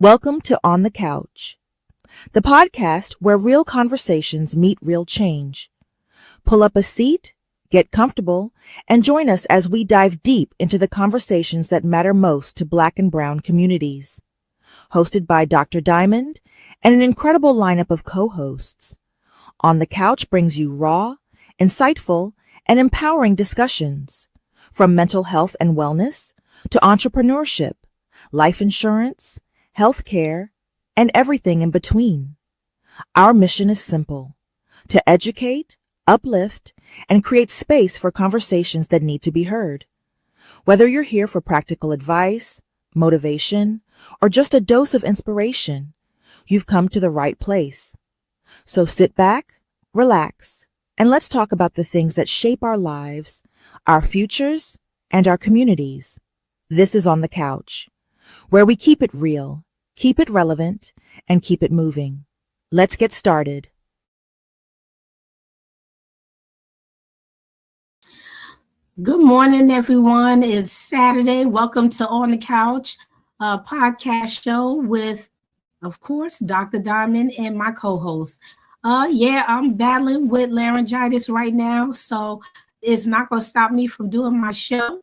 Welcome to On the Couch, the podcast where real conversations meet real change. Pull up a seat, get comfortable, and join us as we dive deep into the conversations that matter most to Black and Brown communities. Hosted by Dr. Diamond and an incredible lineup of co-hosts. On the Couch brings you raw, insightful, and empowering discussions, from mental health and wellness to entrepreneurship, life insurance, healthcare, and everything in between. Our mission is simple: to educate, uplift, and create space for conversations that need to be heard. Whether you're here for practical advice, motivation, or just a dose of inspiration, you've come to the right place. So sit back, relax, and let's talk about the things that shape our lives, our futures, and our communities. This is On the Couch, where we keep it real, keep it relevant, and keep it moving. Let's get started. Good morning, everyone. It's Saturday. Welcome to On the Couch, a podcast show with, of course, Dr. Diamond and my co-host. I'm battling with laryngitis right now, so it's not going to stop me from doing my show.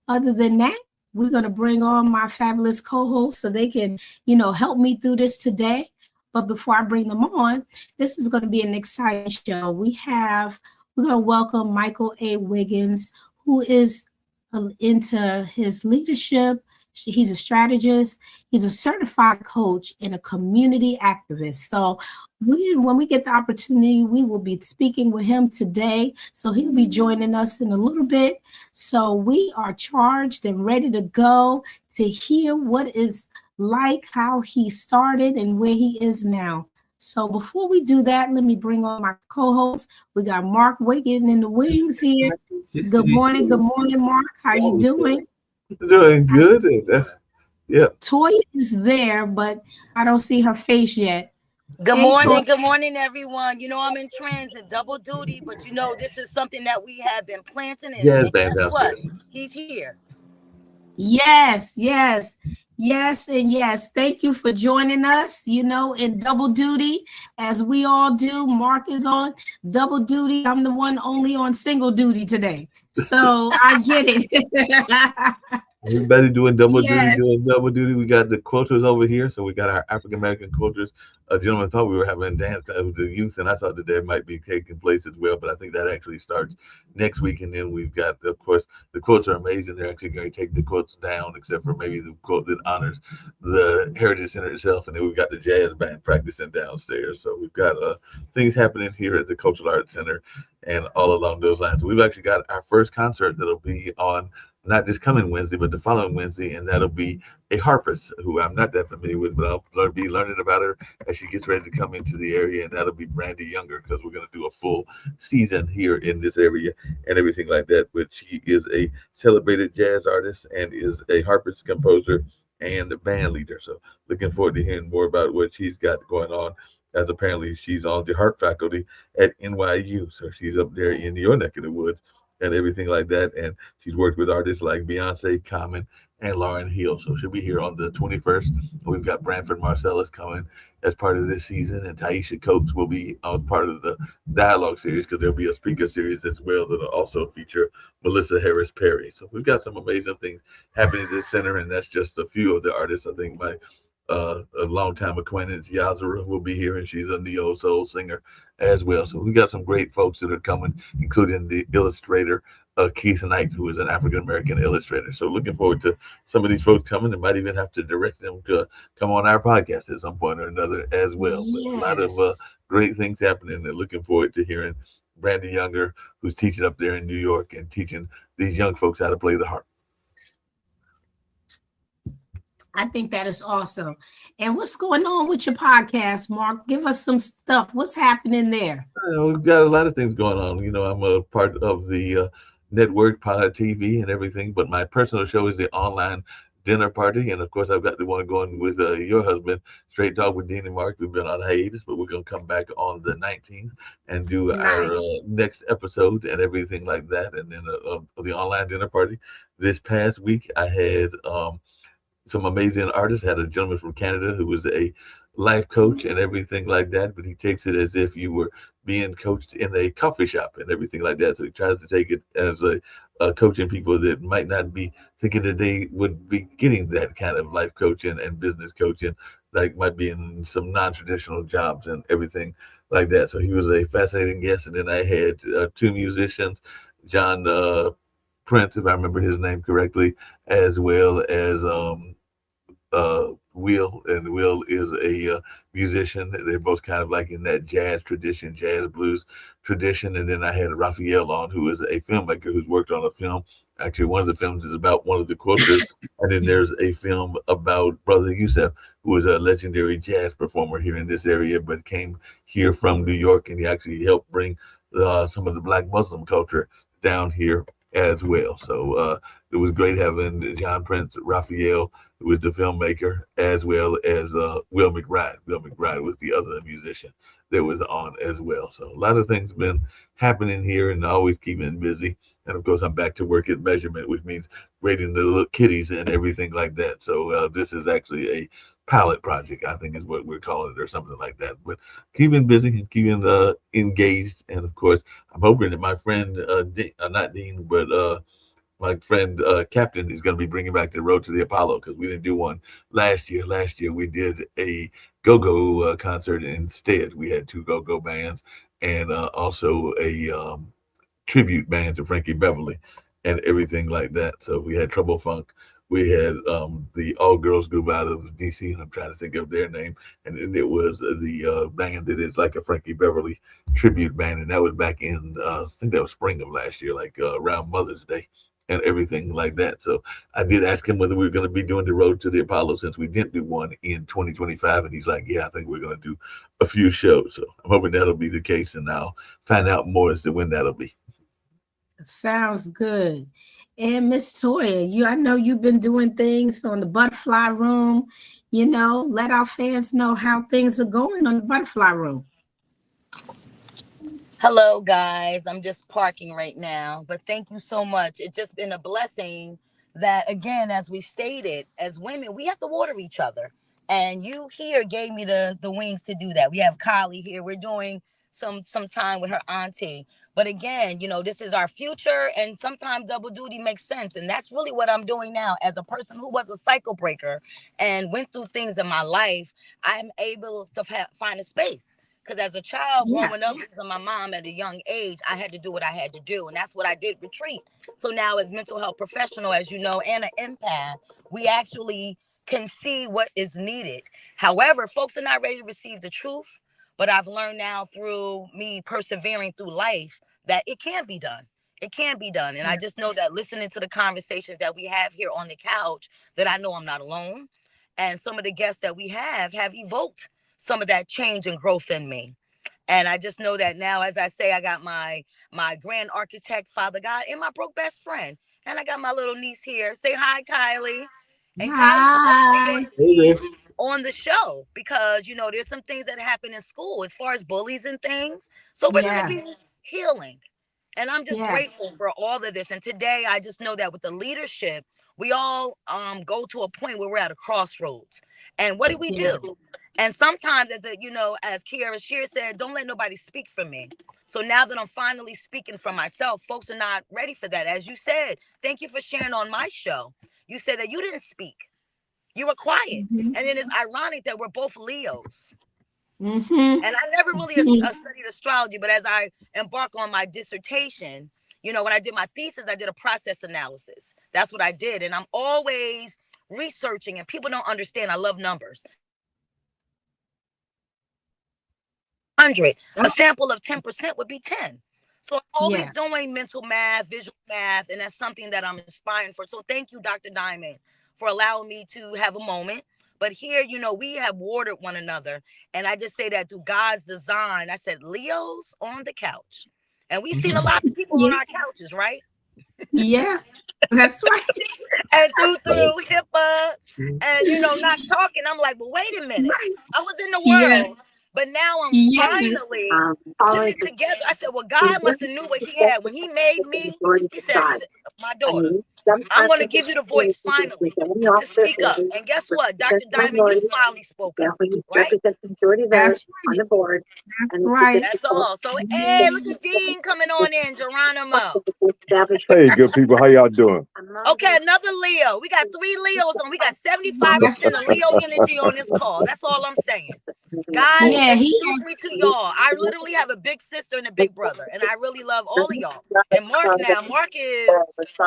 Other than that, we're going to bring on my fabulous co-hosts so they can, help me through this today. But before I bring them on, this is going to be an exciting show. We're going to welcome Michael A. Wiggins, who is into his leadership. He's a strategist. He's a certified coach and a community activist. So when we get the opportunity, we will be speaking with him today. So he'll be joining us in a little bit. So we are charged and ready to go to hear what it's like, how he started and where he is now. So before we do that, let me bring on my co-host. We got Mark Wiggins in the wings here. Good morning, Mark. How you doing? Doing good. Yeah. Toya is there, but I don't see her face yet. Good morning, everyone. I'm in transit, double duty, but this is something that we have been planting, and guess what? He's here. Yes. Thank you for joining us, in double duty, as we all do. Mark is on double duty. I'm the one only on single duty today. So I get it. Everybody doing double duty. We got the quilters over here. So we got our African-American quilters. A gentleman thought we were having a dance with the youth, and I thought that there might be taking place as well, but I think that actually starts next week. And then we've got, of course, the quilts are amazing. They're actually going to take the quilts down, except for maybe the quilt that honors the Heritage Center itself. And then we've got the jazz band practicing downstairs. So we've got things happening here at the Cultural Arts Center and all along those lines. So we've actually got our first concert that'll be on not this coming Wednesday, but the following Wednesday, and that'll be a harpist who I'm not that familiar with, but I'll be learning about her as she gets ready to come into the area, and that'll be Brandy Younger, because we're going to do a full season here in this area and everything like that. But she is a celebrated jazz artist and is a harpist, composer, and a band leader. So looking forward to hearing more about what she's got going on, as apparently she's on the harp faculty at NYU. So she's up there in your neck of the woods and everything like that. And she's worked with artists like Beyonce, Common, and Lauryn Hill. So she'll be here on the 21st. We've got Branford Marcellus coming as part of this season, and Taisha Coates will be on part of the dialogue series, because there'll be a speaker series as well that'll also feature Melissa Harris Perry. So we've got some amazing things happening at this center, and that's just a few of the artists. I think my a longtime acquaintance, Yazara, will be here, and she's a neo soul singer as well. So we got some great folks that are coming, including the illustrator Keith Knight, who is an African-American illustrator. So looking forward to some of these folks coming, and might even have to direct them to come on our podcast at some point or another as well. Yes. But a lot of great things happening, and looking forward to hearing Brandy Younger, who's teaching up there in New York and teaching these young folks how to play the harp. I think that is awesome. And what's going on with your podcast, Mark? Give us some stuff. What's happening there? We've got a lot of things going on. I'm a part of the network, Pod TV, and everything. But my personal show is the online dinner party. And of course, I've got the one going with your husband, Straight Talk with Dean and Mark. We've been on hiatus, but we're going to come back on the 19th and do our next episode and everything like that. And then the online dinner party. This past week, I had some amazing artists. Had a gentleman from Canada who was a life coach and everything like that, but he takes it as if you were being coached in a coffee shop and everything like that. So he tries to take it as a coaching people that might not be thinking that they would be getting that kind of life coaching and business coaching, like might be in some non-traditional jobs and everything like that. So he was a fascinating guest. And then I had two musicians, John Prince, if I remember his name correctly, as well as Will, and Will is a musician. They're both kind of like in that jazz tradition, jazz blues tradition. And then I had Raphael on, who is a filmmaker who's worked on a film. Actually, one of the films is about one of the quotas, and then there's a film about Brother Youssef, who is a legendary jazz performer here in this area, but came here from New York, and he actually helped bring some of the Black Muslim culture down here as well. So it was great having John Prince, Raphael, who was the filmmaker, as well as Will McBride. Will McBride was the other musician that was on as well. So a lot of things been happening here, and always keeping busy. And of course, I'm back to work at Measurement, which means grading the little kitties and everything like that. So this is actually a pilot project, I think is what we're calling it, or something like that. But keeping busy and keeping engaged. And of course, I'm hoping that my friend, not Dean, but my friend Captain is going to be bringing back the Road to the Apollo, because we didn't do one last year. Last year we did a go-go concert instead. We had two go-go bands and also a tribute band to Frankie Beverly and everything like that. So we had Trouble Funk. We had the all-girls group out of DC, and I'm trying to think of their name. And then it was the band that is like a Frankie Beverly tribute band, and that was back in, I think that was spring of last year, like around Mother's Day and everything like that. So I did ask him whether we were going to be doing the Road to the Apollo, since we didn't do one in 2025. And he's like, yeah, I think we're going to do a few shows. So I'm hoping that'll be the case, and I'll find out more as to when that'll be. Sounds good. And Miss Toya, I know you've been doing things on the Butterfly Room. Let our fans know how things are going on the Butterfly Room. Hello, guys. I'm just parking right now, but thank you so much. It's just been a blessing that, again, as we stated, as women, we have to water each other. And you here gave me the wings to do that. We have Kylie here. We're doing some time with her auntie. But again, this is our future, and sometimes double duty makes sense. And that's really what I'm doing now. As a person who was a cycle breaker and went through things in my life, I'm able to find a space. Because as a child growing up losing my mom at a young age, I had to do what I had to do. And that's what I did, retreat. So now as mental health professional, as you know, and an empath, we actually can see what is needed. However, folks are not ready to receive the truth. But I've learned now through me persevering through life that it can be done. It can be done. And I just know that listening to the conversations that we have here on the couch, that I know I'm not alone. And some of the guests that we have evoked some of that change and growth in me. And I just know that now, as I say, I got my grand architect, Father God, and my broke best friend. And I got my little niece here. Say hi, Kylie. And hi. Kylie on the show, because, there's some things that happen in school as far as bullies and things. So we're going to be healing. And I'm just grateful for all of this. And today, I just know that with the leadership, we all go to a point where we're at a crossroads. And what do we do? And sometimes, as Kiara Shear said, don't let nobody speak for me. So now that I'm finally speaking for myself, folks are not ready for that. As you said, thank you for sharing on my show. You said that you didn't speak. You were quiet. And then it's ironic that we're both Leos. And I never really studied astrology, but as I embark on my dissertation, when I did my thesis, I did a process analysis. That's what I did. And I'm always researching, and people don't understand. I love numbers. 100. A sample of 10% would be 10. So I'm always doing mental math, visual math, and that's something that I'm inspiring for. So thank you, Dr. Diamond, for allowing me to have a moment. But here, we have watered one another. And I just say that through God's design. I said, Leos on the couch. And we've seen a lot of people on our couches, right? Yeah, that's right. And through HIPAA and, not talking, I'm like, well, wait a minute. I was in the world. But now I'm Yes. finally putting it together. I said, well, God must have knew what he had. When he made me, he said, my daughter, I'm going to give you the voice finally to speak up. And guess what? Dr. Diamond, you finally spoke up, right? That's right. That's right. That's all. So, hey, look at Dean coming on in, Geronimo. Hey, good people. How y'all doing? Okay, another Leo. We got 3 Leos on. We got 75% of Leo energy on this call. That's all I'm saying. God introduced me to y'all. I literally have a big sister and a big brother, and I really love all of y'all. And Mark now, Mark is,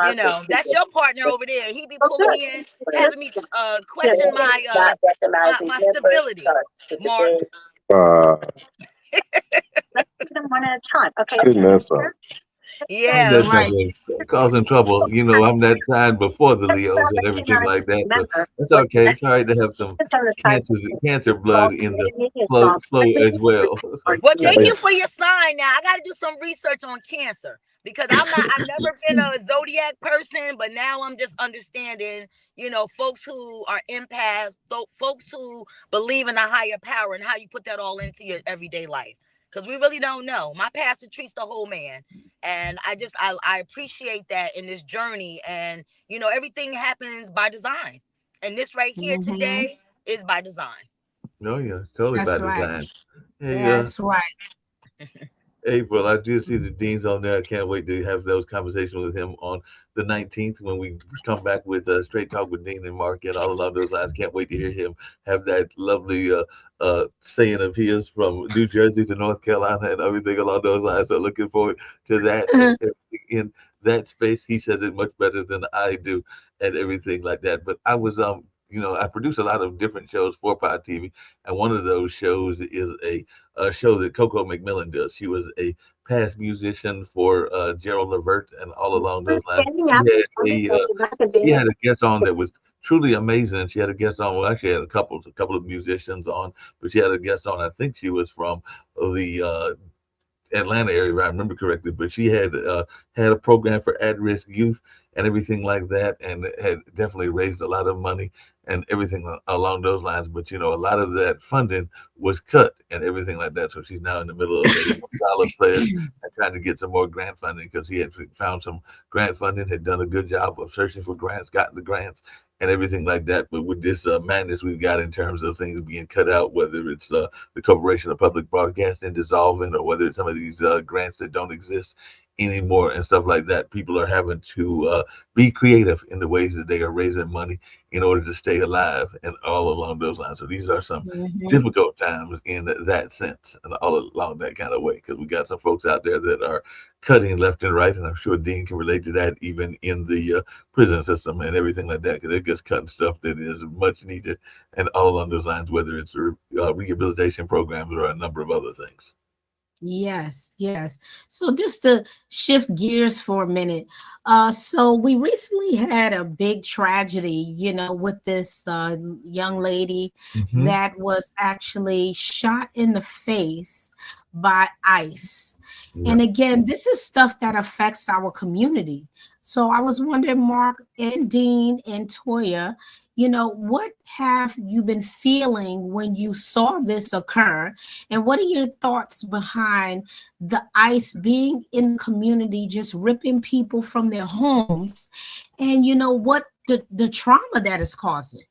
you know, that's your partner over there. He be pulling me in, having me question my my stability. Mark. Let's do them one at a time. Okay. Good answer. Yeah, That's causing trouble. You know, I'm that time before the Leos and everything like that, but it's okay. It's all right to have some cancer blood in the flow as well. Well, thank you for your sign. Now I got to do some research on cancer because I've never been a zodiac person, but now I'm just understanding, you know, folks who are empaths, folks who believe in a higher power and how you put that all into your everyday life. Because we really don't know. My pastor treats the whole man. And I appreciate that in this journey. And, you know, everything happens by design. And this right here today is by design. No, yeah, it's totally by design. Hey, That's right. April, I did see the Dean's on there. I can't wait to have those conversations with him on the 19th when we come back with Straight Talk with Dean and Mark and all along those lines. Can't wait to hear him have that lovely saying of his from New Jersey to North Carolina and everything along those lines. So looking forward to that. In that space, he says it much better than I do and everything like that. But I was you know, I produce a lot of different shows for Pod TV, and one of those shows is a show that Coco McMillan does. She was a past musician for Gerald Levert and all along those lines. She had a guest on that was truly amazing. She had a guest on. Well, actually, had a couple of musicians on, but she had a guest on. I think she was from the Atlanta area, if I remember correctly. But she had a program for at-risk youth and everything like that, and had definitely raised a lot of money and everything along those lines. But you know, a lot of that funding was cut and everything like that. So she's now in the middle of a dollar pledge and trying to get some more grant funding because he had found some grant funding, had done a good job of searching for grants, gotten the grants and everything like that. But with this madness we've got in terms of things being cut out, whether it's the Corporation of Public Broadcasting dissolving or whether it's some of these grants that don't exist anymore and stuff like that, people are having to be creative in the ways that they are raising money in order to stay alive and all along those lines. So these are some difficult times in that sense and all along that kind of way, because we got some folks out there that are cutting left and right, and I'm sure Dean can relate to that even in the prison system and everything like that, because they're just cutting stuff that is much needed and all along those lines, whether it's rehabilitation programs or a number of other things. Yes. So just to shift gears for a minute. So we recently had a big tragedy, you know, with this young lady that was actually shot in the face by ICE. Yeah. And again, this is stuff that affects our community. So I was wondering, Mark and Dean and Toya, you know, what have you been feeling when you saw this occur? And what are your thoughts behind the ICE being in the community, just ripping people from their homes? And, you know, what the trauma that is causing?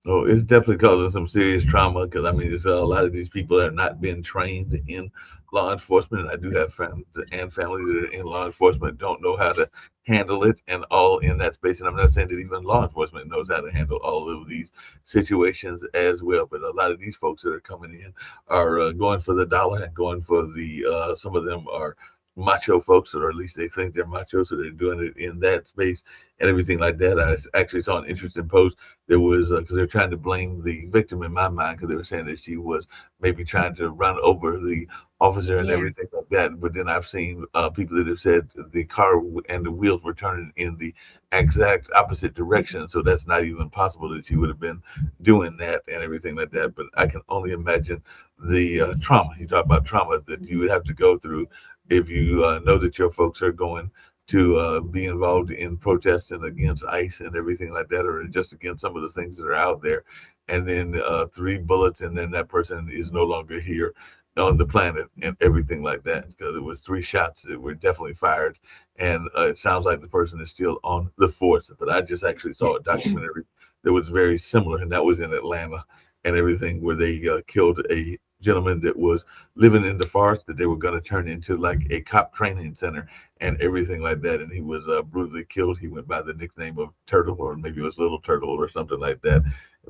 Oh, it's definitely causing some serious trauma because, I mean, there's a lot of these people that are not being trained in law enforcement. And I do have friends and family that are in law enforcement don't know how to handle it and all in that space. And I'm not saying that even law enforcement knows how to handle all of these situations as well. But a lot of these folks that are coming in are going for the dollar and going for the, some of them are macho folks, or at least they think they're macho, so they're doing it in that space and everything like that. I actually saw an interesting post. There was because they're trying to blame the victim in my mind, because they were saying that she was maybe trying to run over the officer and everything like that. But then I've seen people that have said the car and the wheels were turning in the exact opposite direction, so that's not even possible that she would have been doing that and everything like that. But I can only imagine the trauma. You talk about trauma that you would have to go through if you know that your folks are going to be involved in protesting against ICE and everything like that, or just against some of the things that are out there and then 3 bullets, and then that person is no longer here on the planet, and everything like that, because it was 3 shots that were definitely fired, and it sounds like the person is still on the force. But I just actually saw a documentary that was very similar, and that was in Atlanta and everything, where they killed a gentleman that was living in the forest that they were going to turn into like a cop training center and everything like that, and he was brutally killed. He went by the nickname of Turtle, or maybe it was Little Turtle or something like that,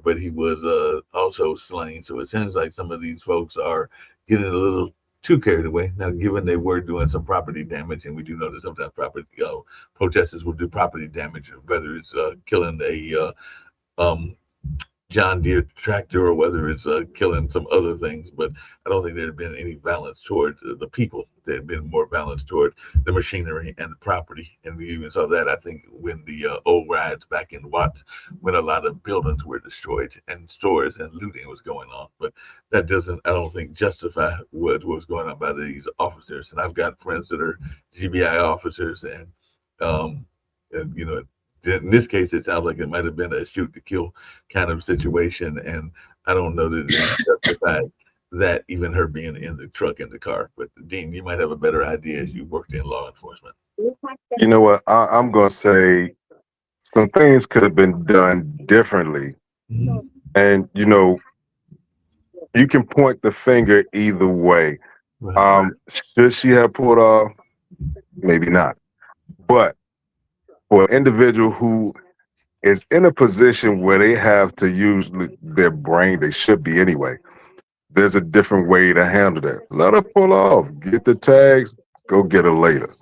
but he was also slain. So it seems like some of these folks are getting a little too carried away. Now, given they were doing some property damage, and we do know that sometimes protesters will do property damage, whether it's killing a John Deere tractor or whether it's killing some other things. But I don't think there had been any violence toward the people. There had been more violence toward the machinery and the property. And we even saw that, I think, when the old riots back in Watts, when a lot of buildings were destroyed and stores and looting was going on. But that doesn't, I don't think, justify what was going on by these officers. And I've got friends that are GBI officers, and you know, in this case, it sounds like it might have been a shoot to kill kind of situation. And I don't know that it justified that, even her being in the truck, in the car. But Dean, you might have a better idea as you worked in law enforcement. You know what? I'm going to say some things could have been done differently. Mhm. And, you know, you can point the finger either way. Right. Should she have pulled off? Maybe not. But for an individual who is in a position where they have to use their brain, they should be anyway, there's a different way to handle that. Let her pull off, get the tags, go get her later.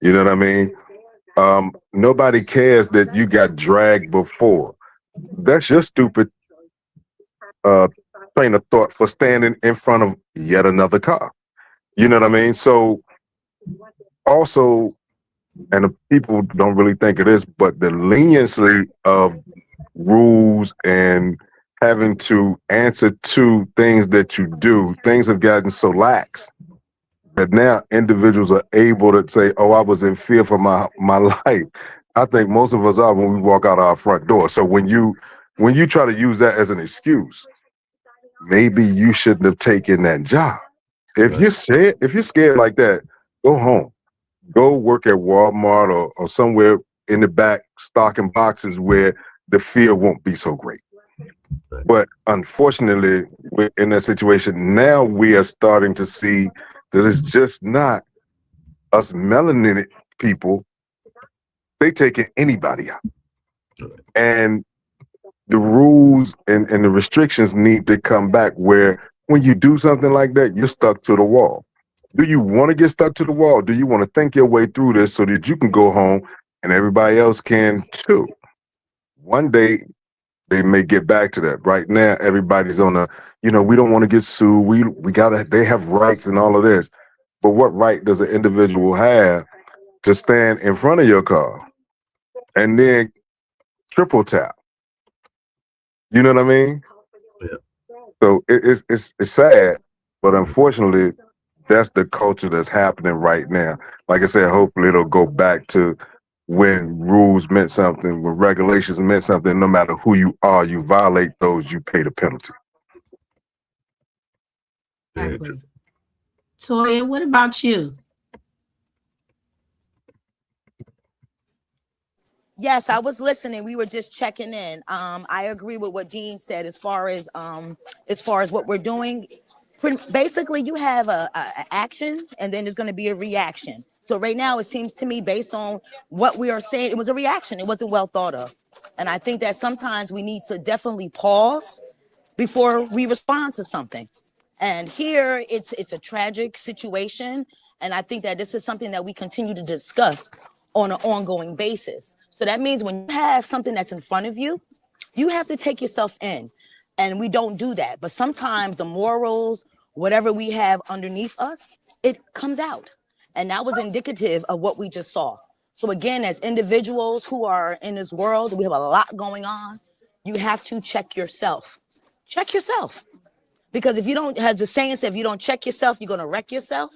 You know what I mean? Nobody cares that you got dragged before. That's your stupid train of thought for standing in front of yet another car. You know what I mean? So also, and the people don't really think of this, but the leniency of rules and having to answer to things that you do, things have gotten so lax that now individuals are able to say, oh, I was in fear for my life. I think most of us are when we walk out our front door. So when you try to use that as an excuse, maybe you shouldn't have taken that job. If you're scared like that, go home. Go work at Walmart or somewhere in the back stocking boxes where the fear won't be so great. But unfortunately, we're in that situation now. We are starting to see that it's just not us melanated people. They taking anybody out. And the rules and the restrictions need to come back, where when you do something like that, you're stuck to the wall. Do you want to get stuck to the wall? Do you want to think your way through this so that you can go home and everybody else can too? One day they may get back to that. Right now, everybody's on a, you know, we don't want to get sued. They have rights and all of this. But what right does an individual have to stand in front of your car and then triple tap? You know what I mean? Yeah. So it's sad, but unfortunately, that's the culture that's happening right now. Like I said, hopefully it'll go back to when rules meant something, when regulations meant something. No matter who you are, you violate those, you pay the penalty. Exactly. Toya, what about you? Yes, I was listening. We were just checking in. I agree with what Dean said as far as what we're doing. Basically, you have a action, and then there's going to be a reaction. So right now, it seems to me, based on what we are saying, it was a reaction. It wasn't well thought of, and I think that sometimes we need to definitely pause before we respond to something. And here, it's a tragic situation, and I think that this is something that we continue to discuss on an ongoing basis. So that means when you have something that's in front of you, you have to take yourself in. And we don't do that. But sometimes the morals, whatever we have underneath us, it comes out. And that was indicative of what we just saw. So again, as individuals who are in this world, we have a lot going on. You have to check yourself. Check yourself. Because if you don't, have the saying said, if you don't check yourself, you're going to wreck yourself.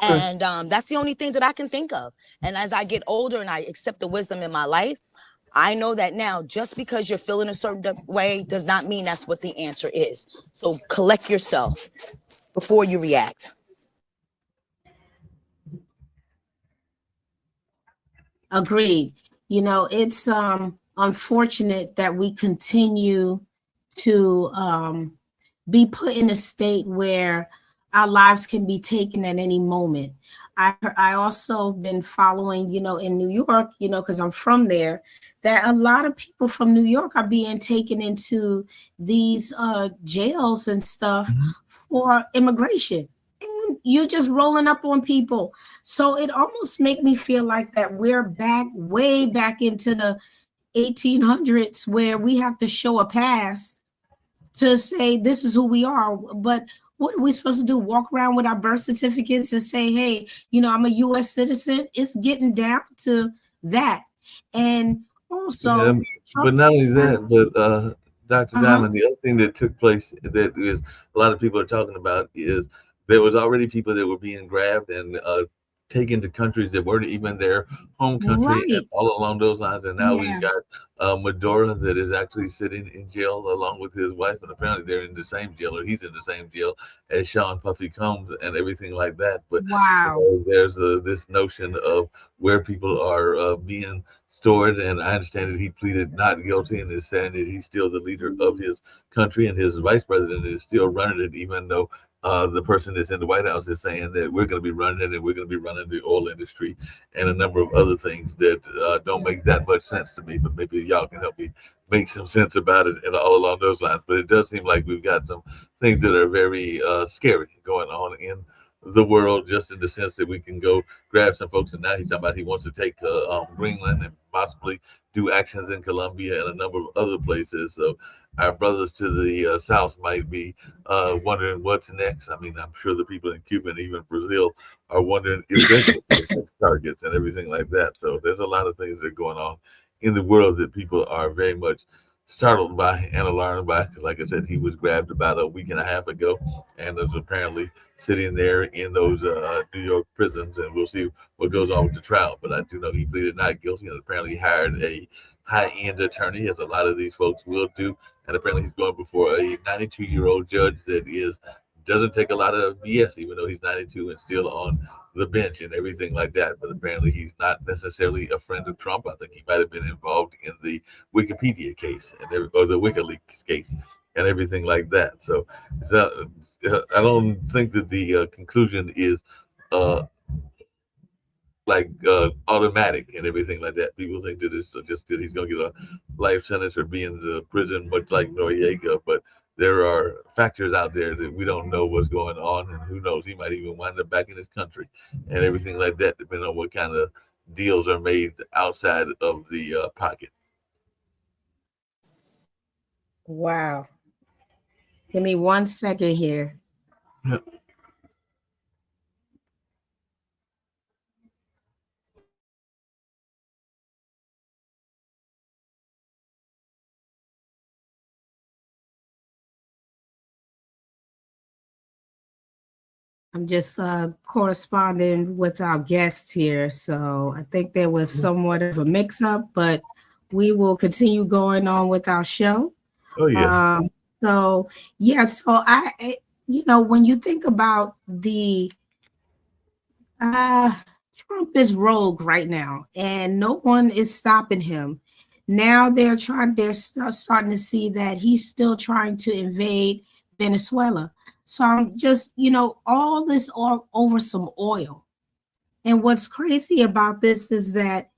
And that's the only thing that I can think of. And as I get older and I accept the wisdom in my life, I know that now. Just because you're feeling a certain way does not mean that's what the answer is. So collect yourself before you react. Agreed. It's unfortunate that we continue to be put in a state where our lives can be taken at any moment. I also been following, in New York, because I'm from there, that a lot of people from New York are being taken into these jails and stuff for immigration. And you're just rolling up on people. So it almost make me feel like that we're way back into the 1800s where we have to show a pass to say this is who we are. But what are we supposed to do? Walk around with our birth certificates and say, hey, I'm a U.S. citizen? It's getting down to that. And also, but not only that, but Dr. Diamond, the other thing that took place that is a lot of people are talking about is there was already people that were being grabbed and taken to countries that weren't even their home country, and all along those lines. And now we've got Medora that is actually sitting in jail along with his wife, and apparently they're in the same jail, or he's in the same jail as Sean Puffy Combs and everything like that. But there's this notion of where people are being stored, and I understand that he pleaded not guilty and is saying that he's still the leader of his country, and his vice president is still running it, even though the person that's in the White House is saying that we're going to be running it and we're going to be running the oil industry and a number of other things that don't make that much sense to me. But maybe y'all can help me make some sense about it and all along those lines. But it does seem like we've got some things that are very scary going on in the world, just in the sense that we can go grab some folks. And now he's talking about he wants to take Greenland and possibly do actions in Colombia and a number of other places. So our brothers to the south might be wondering what's next. I mean, I'm sure the people in Cuba and even Brazil are wondering if they're targets and everything like that. So there's a lot of things that are going on in the world that people are very much startled by and alarmed by. Like I said, he was grabbed about a week and a half ago and is apparently sitting there in those New York prisons, and we'll see what goes on with the trial. But I do know he pleaded not guilty and apparently hired a high-end attorney, as a lot of these folks will do. And apparently he's going before a 92-year-old judge that doesn't take a lot of BS, even though he's 92 and still on the bench and everything like that. But apparently he's not necessarily a friend of Trump. I think he might have been involved in the Wikipedia case or the WikiLeaks case and everything like that. So I don't think that the conclusion is automatic and everything like that. People think that it's just that he's going to get a life sentence or be in the prison, much like Noriega. But there are factors out there that we don't know what's going on, and who knows, he might even wind up back in his country and everything like that, depending on what kind of deals are made outside of the pocket. Wow. Give me 1 second here. Yep. I'm just corresponding with our guests here. So I think there was somewhat of a mix-up, but we will continue going on with our show. Oh, yeah. So I when you think about the Trump is rogue right now, and no one is stopping him. Now they're starting to see that he's still trying to invade Venezuela. So I'm just, all this all over some oil. And what's crazy about this is that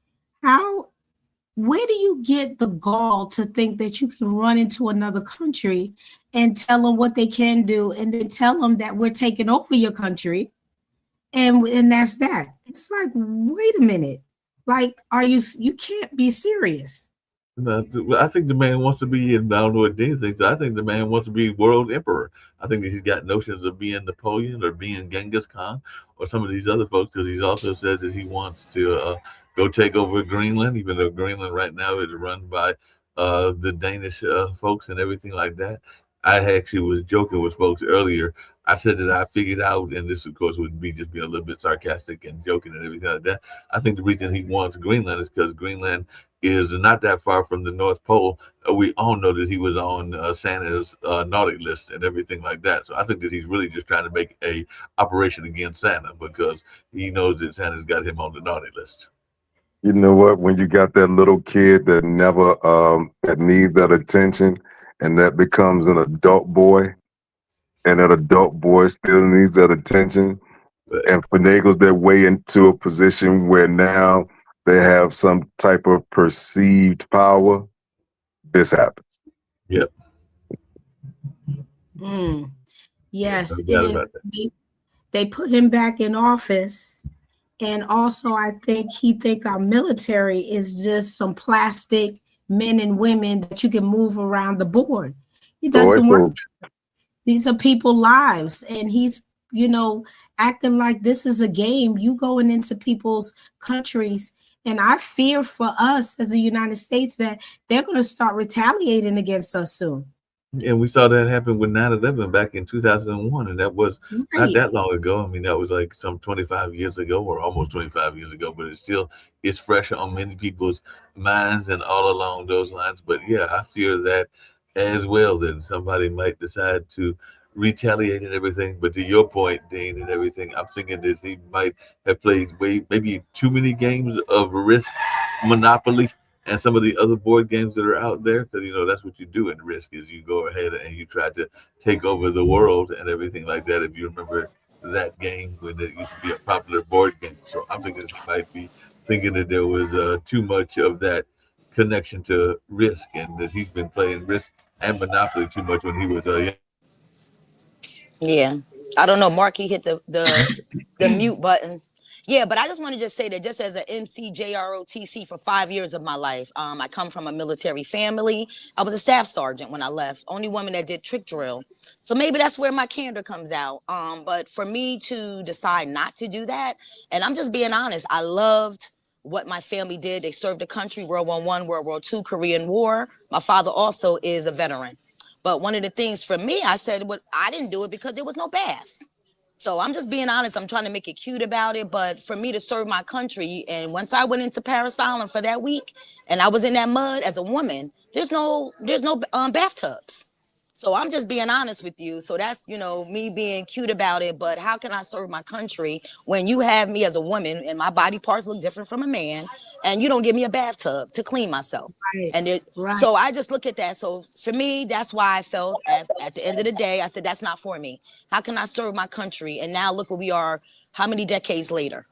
where do you get the gall to think that you can run into another country and tell them what they can do, and then tell them that we're taking over your country? And that's that. It's like, wait a minute. Like, you can't be serious. I think the man wants to be, and I don't know what Dean thinks, I think the man wants to be world emperor. I think that he's got notions of being Napoleon or being Genghis Khan or some of these other folks, because he's also said that he wants to go take over Greenland, even though Greenland right now is run by the Danish folks and everything like that. I actually was joking with folks earlier. I said that I figured out, and this, of course, would be just being a little bit sarcastic and joking and everything like that. I think the reason he wants Greenland is because Greenland is not that far from the North Pole. We all know that he was on Santa's naughty list and everything like that. So I think that he's really just trying to make a operation against Santa because he knows that Santa's got him on the naughty list. You know what? When you got that little kid that never that needs that attention, and that becomes an adult boy, and that adult boy still needs that attention, and finagles their way into a position where now they have some type of perceived power, this happens. Yep. Yes, No doubt and about that. they put him back in office. And also, I think he think our military is just some plastic men and women that you can move around the board. It doesn't work. These are people's lives, and he's, acting like this is a game. You going into people's countries, and I fear for us as the United States that they're going to start retaliating against us soon. And we saw that happen with 9/11 back in 2001, and that was not that long ago. I mean, that was like some 25 years ago, or almost 25 years ago, but it's fresh on many people's minds and all along those lines. But yeah, I fear that as well, that somebody might decide to retaliate and everything. But to your point, Dean, and everything, I'm thinking that he might have played maybe too many games of Risk, Monopoly, and some of the other board games that are out there, because that's what you do in Risk, is you go ahead and you try to take over the world and everything like that. If you remember that game, when it used to be a popular board game. So I'm thinking he might be thinking that there was too much of that connection to Risk, and that he's been playing Risk and Monopoly too much when he was young. Yeah, I don't know. Marky hit the mute button. Yeah, but I just want to say that just as an MCJROTC for 5 years of my life, I come from a military family. I was a staff sergeant when I left, only woman that did trick drill. So maybe that's where my candor comes out. But for me to decide not to do that, and I'm just being honest, I loved what my family did. They served the country, World War I, World War II, Korean War. My father also is a veteran. But one of the things for me, I said, I didn't do it because there was no baths. So I'm just being honest. I'm trying to make it cute about it. But for me to serve my country, and once I went into Paris Island for that week, and I was in that mud as a woman, there's no bathtubs. So I'm just being honest with you. So that's, me being cute about it. But how can I serve my country when you have me as a woman and my body parts look different from a man, and you don't give me a bathtub to clean myself? Right. And so I just look at that. So for me, that's why I felt at the end of the day, I said, that's not for me. How can I serve my country? And now look where we are, how many decades later?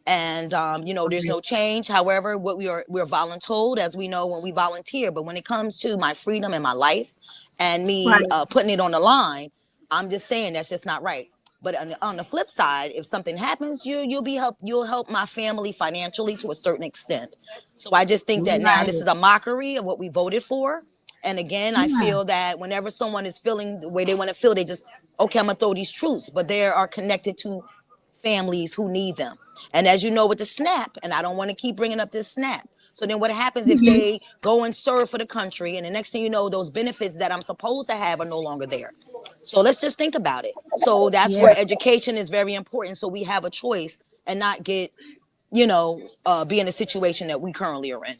And, there's no change. However, we're voluntold, as we know, when we volunteer. But when it comes to my freedom and my life and me putting it on the line, I'm just saying that's just not right. But on the flip side, if something happens, you'll help my family financially to a certain extent. So I just think that now this is a mockery of what we voted for. And again, I feel that whenever someone is feeling the way they want to feel, they just, okay, I'm going to throw these truths. But they are connected to families who need them. And as you know, with the SNAP, and I don't want to keep bringing up this SNAP. So then what happens if they go and serve for the country, and the next thing you know, those benefits that I'm supposed to have are no longer there? So let's just think about it. So that's where education is very important. So we have a choice and not get, be in a situation that we currently are in.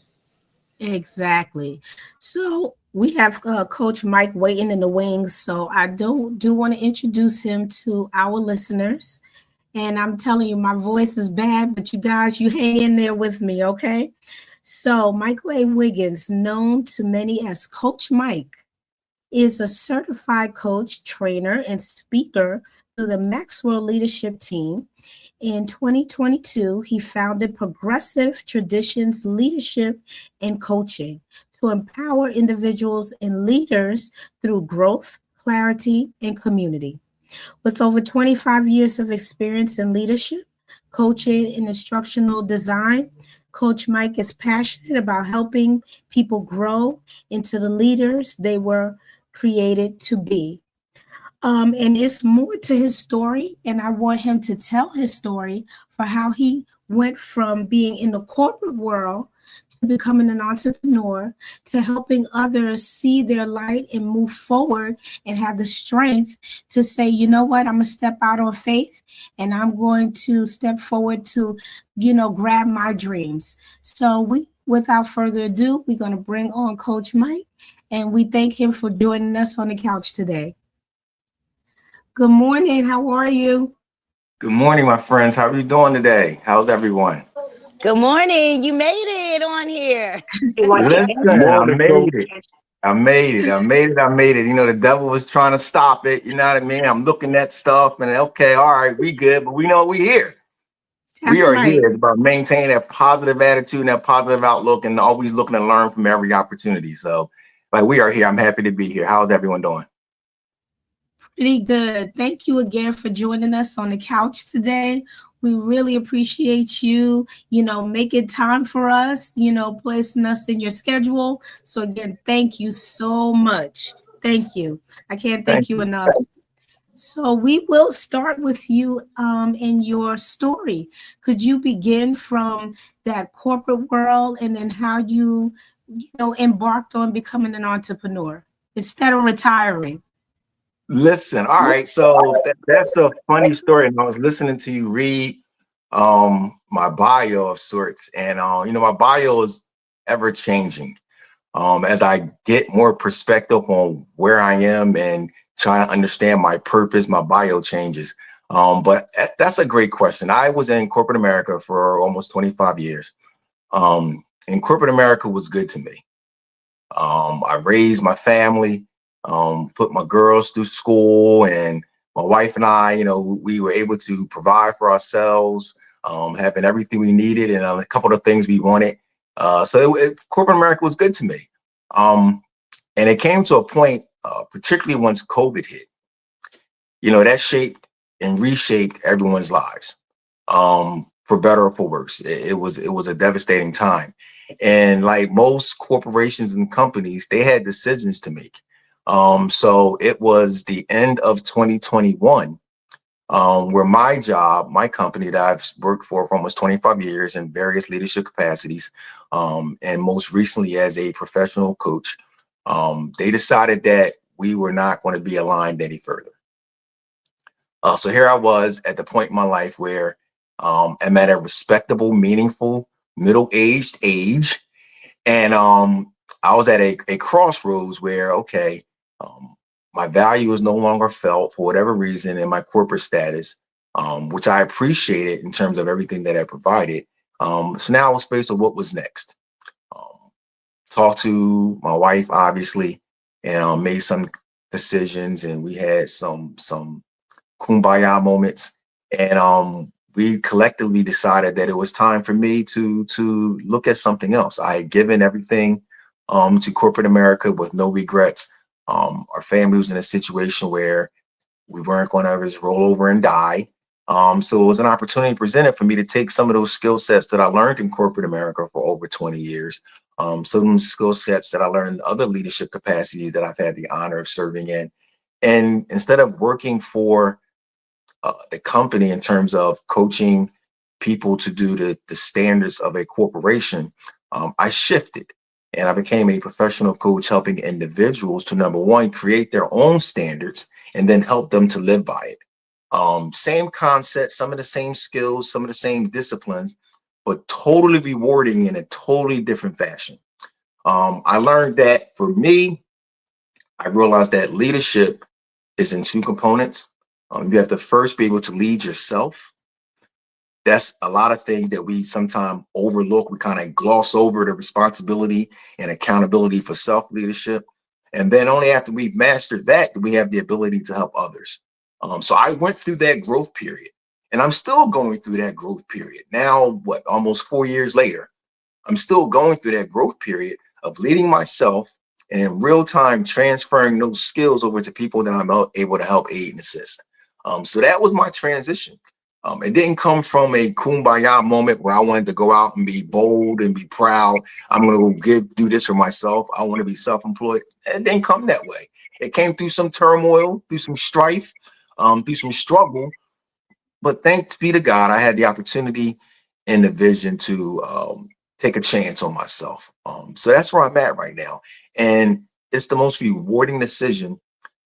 Exactly. So we have Coach Mike waiting in the wings. So I do want to introduce him to our listeners. And I'm telling you, my voice is bad, but you guys, you hang in there with me, okay? So Michael A. Wiggins, known to many as Coach Mike, is a certified coach, trainer, and speaker through the Maxwell Leadership Team. In 2022, he founded Progressive Traditions Leadership and Coaching to empower individuals and leaders through growth, clarity, and community. With over 25 years of experience in leadership, coaching, and instructional design, Coach Mike is passionate about helping people grow into the leaders they were created to be. And it's more to his story, and I want him to tell his story for how he went from being in the corporate world to becoming an entrepreneur, to helping others see their light and move forward and have the strength to say, you know what, I'm going to step out on faith, and I'm going to step forward to, grab my dreams. So without further ado, we're going to bring on Coach Mike, and we thank him for joining us on the couch today. Good morning. How are you? Good morning, my friends. How are you doing today? How's everyone? Good morning. You made it on here. Listen, I Morning, Coach. made it. I made it. You know, the devil was trying to stop it. You know what I mean? I'm looking at stuff and okay, all right, we good, but we know we here. That's We are right. here. It's about maintaining that positive attitude and that positive outlook and always looking to learn from every opportunity. So, like, we are here. I'm happy to be here. How's everyone doing? Pretty good. Thank you again for joining us on the couch today. We really appreciate you, making time for us, placing us in your schedule. So again, thank you so much. Thank you. I can't thank you enough. So we will start with you in your story. Could you begin from that corporate world and then how you embarked on becoming an entrepreneur instead of retiring? Listen, all right. So that's a funny story. And I was listening to you read my bio of sorts, and my bio is ever changing. As I get more perspective on where I am and trying to understand my purpose, my bio changes. But that's a great question. I was in corporate America for almost 25 years. And corporate America was good to me. I raised my family, put my girls through school, and my wife and I, we were able to provide for ourselves, having everything we needed and a couple of things we wanted. So corporate America was good to me. And it came to a point, particularly once COVID hit, that shaped and reshaped everyone's lives, for better or for worse. It was a devastating time. And like most corporations and companies, they had decisions to make. So it was the end of 2021, where my company that I've worked for almost 25 years in various leadership capacities, and most recently as a professional coach, they decided that we were not going to be aligned any further. So here I was at the point in my life where I'm at a respectable, meaningful, middle-aged age. And I was at a crossroads where, okay, my value is no longer felt for whatever reason in my corporate status, which I appreciated in terms of everything that I provided. So now I was faced with what was next. Talked to my wife, obviously, and made some decisions, and we had some kumbaya moments. And we collectively decided that it was time for me to look at something else. I had given everything to corporate America with no regrets. Our family was in a situation where we weren't going to just roll over and die. So it was an opportunity presented for me to take some of those skill sets that I learned in corporate America for over 20 years, some skill sets that I learned in other leadership capacities that I've had the honor of serving in. And instead of working for the company in terms of coaching people to do the standards of a corporation, I shifted and I became a professional coach, helping individuals to, number one, create their own standards and then help them to live by it. Same concept, some of the same skills, some of the same disciplines, but totally rewarding in a totally different fashion. I learned that for me, I realized that leadership is in two components. You have to first be able to lead yourself. That's a lot of things that we sometimes overlook. We kind of gloss over the responsibility and accountability for self-leadership. And then only after we've mastered that do we have the ability to help others. So I went through that growth period, and I'm still going through that growth period. Now, almost 4 years later, I'm still going through that growth period of leading myself and in real time transferring those skills over to people that I'm able to help, aid, and assist. So that was my transition. It didn't come from a kumbaya moment where I wanted to go out and be bold and be proud. I'm going to do this for myself. I want to be self-employed. It didn't come that way. It came through some turmoil, through some strife, through some struggle. But thanks be to God, I had the opportunity and the vision to take a chance on myself. So that's where I'm at right now. And it's the most rewarding decision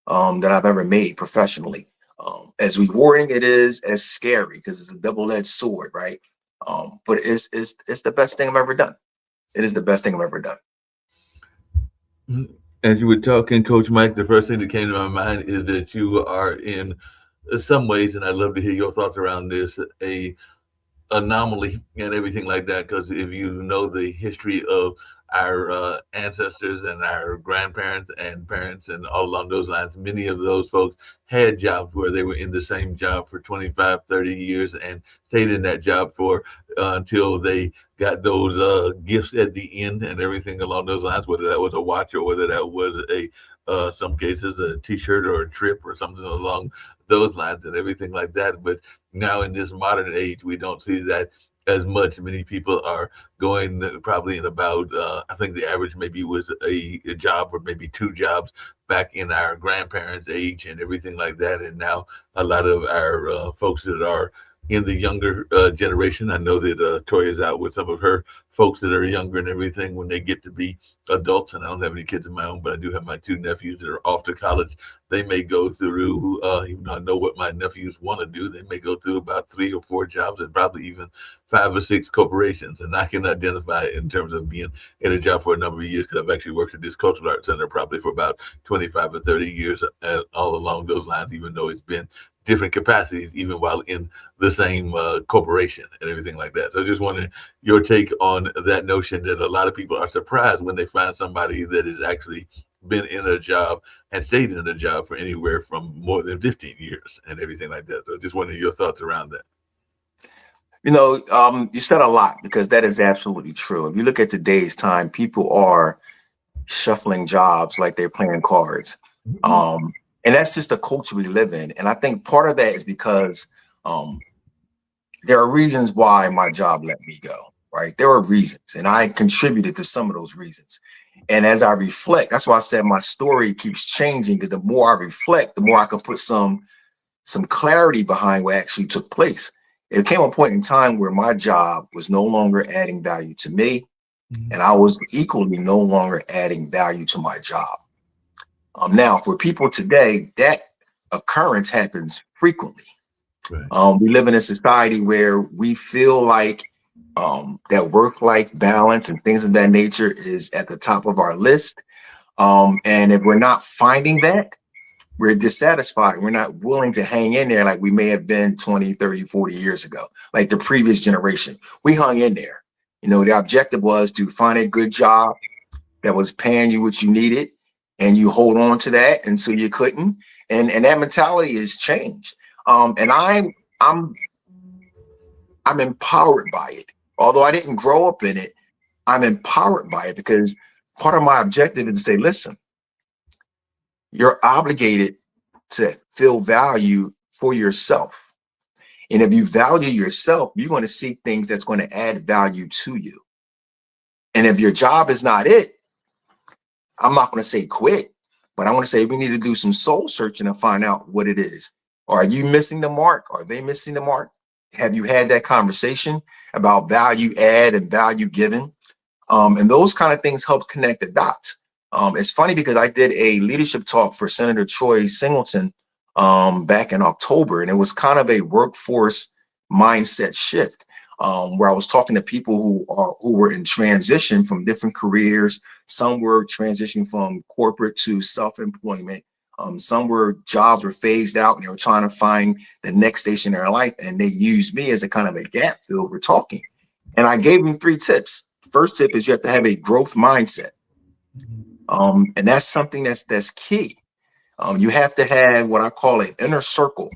that I've ever made professionally. As rewarding it is, as scary, because it's a double-edged sword, right? But it's the best thing I've ever done. It is the best thing I've ever done. As you were talking, Coach Mike, the first thing that came to my mind is that you are in some ways, and I'd love to hear your thoughts around this, a anomaly and everything like that. Because if you know the history of our ancestors and our grandparents and parents and all along those lines, many of those folks had jobs where they were in the same job for 25, 30 years and stayed in that job for until they got those gifts at the end and everything along those lines, whether that was a watch or whether that was a some cases a t-shirt or a trip or something along those lines and everything like that. But now in this modern age, we don't see that as much. Many people are going probably in about, I think the average maybe was a job or maybe two jobs back in our grandparents' age and everything like that. And now a lot of our folks that are in the younger generation, I know that Toya's out with some of her folks that are younger and everything, when they get to be adults, and I don't have any kids of my own, but I do have my two nephews that are off to college. They may go through, even though I know what my nephews want to do, they may go through about 3 or 4 jobs and probably even 5 or 6 corporations. And I can identify in terms of being in a job for a number of years, because I've actually worked at this cultural arts center probably for about 25 or 30 years, all along those lines, even though it's been different capacities, even while in the same corporation and everything like that. So I just wanted your take on that notion that a lot of people are surprised when they find somebody that has actually been in a job and stayed in a job for anywhere from more than 15 years and everything like that. So just wanted your thoughts around that. You know, you said a lot, because that is absolutely true. If you look at today's time, people are shuffling jobs like they're playing cards. And that's just the culture we live in. And I think part of that is because there are reasons why my job let me go, right? There are reasons, and I contributed to some of those reasons. And as I reflect, that's why I said my story keeps changing, because the more I reflect, the more I can put some clarity behind what actually took place. It came a point in time where my job was no longer adding value to me, and I was equally no longer adding value to my job. Now, for people today, that occurrence happens frequently. Right. We live in a society where we feel like that work-life balance and things of that nature is at the top of our list. And if we're not finding that, we're dissatisfied. We're not willing to hang in there like we may have been 20, 30, 40 years ago, like the previous generation. We hung in there. You know, the objective was to find a good job that was paying you what you needed, and you hold on to that until you couldn't. And that mentality has changed. And I'm empowered by it. Although I didn't grow up in it, I'm empowered by it, because part of my objective is to say, listen, you're obligated to feel value for yourself. And if you value yourself, you're going to see things that's going to add value to you. And if your job is not it, I'm not going to say quit, but I want to say we need to do some soul searching and find out what it is. Are you missing the mark? Are they missing the mark? Have you had that conversation about value add and value given? And those kind of things help connect the dots. It's funny because I did a leadership talk for Senator Troy Singleton back in October, and it was kind of a workforce mindset shift, where I was talking to people who were in transition from different careers. Some were transitioning from corporate to self-employment. Some were jobs were phased out and they were trying to find the next station in their life, and they used me as a kind of a gap fill for talking. And I gave them 3 tips. First tip is you have to have a growth mindset. And that's something that's key. You have to have what I call an inner circle,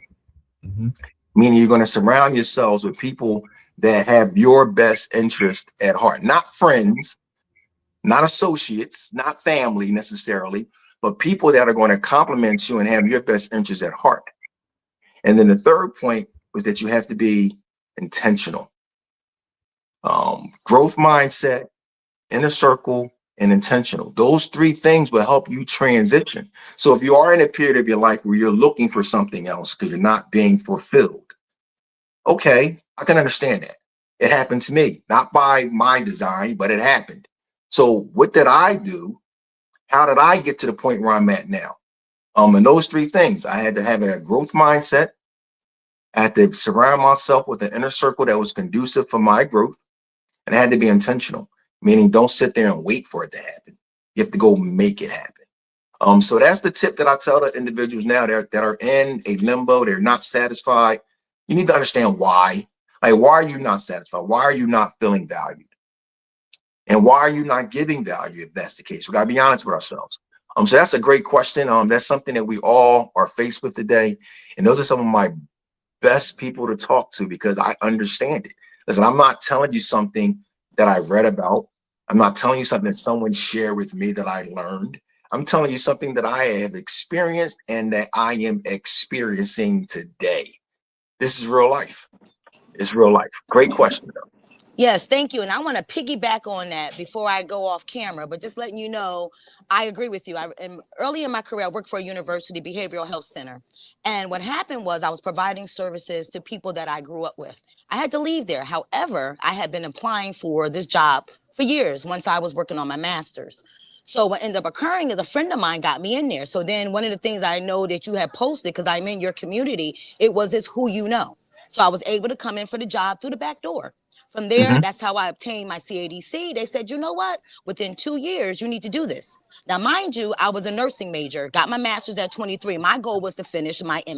meaning you're going to surround yourselves with people that have your best interest at heart, not friends, not associates, not family necessarily, but people that are going to compliment you and have your best interest at heart. And then the third point was that you have to be intentional. Growth mindset, inner circle, and intentional. Those 3 things will help you transition. So if you are in a period of your life where you're looking for something else because you're not being fulfilled, okay, I can understand that. It happened to me, not by my design, but it happened. So what did I do? How did I get to the point where I'm at now? And those 3 things, I had to have a growth mindset. I had to surround myself with an inner circle that was conducive for my growth. And I had to be intentional. meaning don't sit there and wait for it to happen. You have to go make it happen. So that's the tip that I tell the individuals now that are in a limbo, they're not satisfied. You need to understand why. Like, why are you not satisfied? Why are you not feeling valued? And why are you not giving value if that's the case? We got to be honest with ourselves. So that's a great question. That's something that we all are faced with today. And those are some of my best people to talk to because I understand it. Listen, I'm not telling you something that I read about. I'm not telling you something that someone shared with me that I learned. I'm telling you something that I have experienced and that I am experiencing today. This is real life. It's real life. Great question, though. Yes, thank you. And I want to piggyback on that before I go off camera, but just letting you know, I agree with you. Early in my career, I worked for a university behavioral health center. And what happened was I was providing services to people that I grew up with. I had to leave there. However, I had been applying for this job for years once I was working on my master's. So what ended up occurring is a friend of mine got me in there. So then one of the things I know that you had posted, because I'm in your community, it was this who you know. So I was able to come in for the job through the back door. From there, that's how I obtained my CADC. They said, you know what? Within 2 years, you need to do this. Now, mind you, I was a nursing major, got my master's at 23. My goal was to finish my my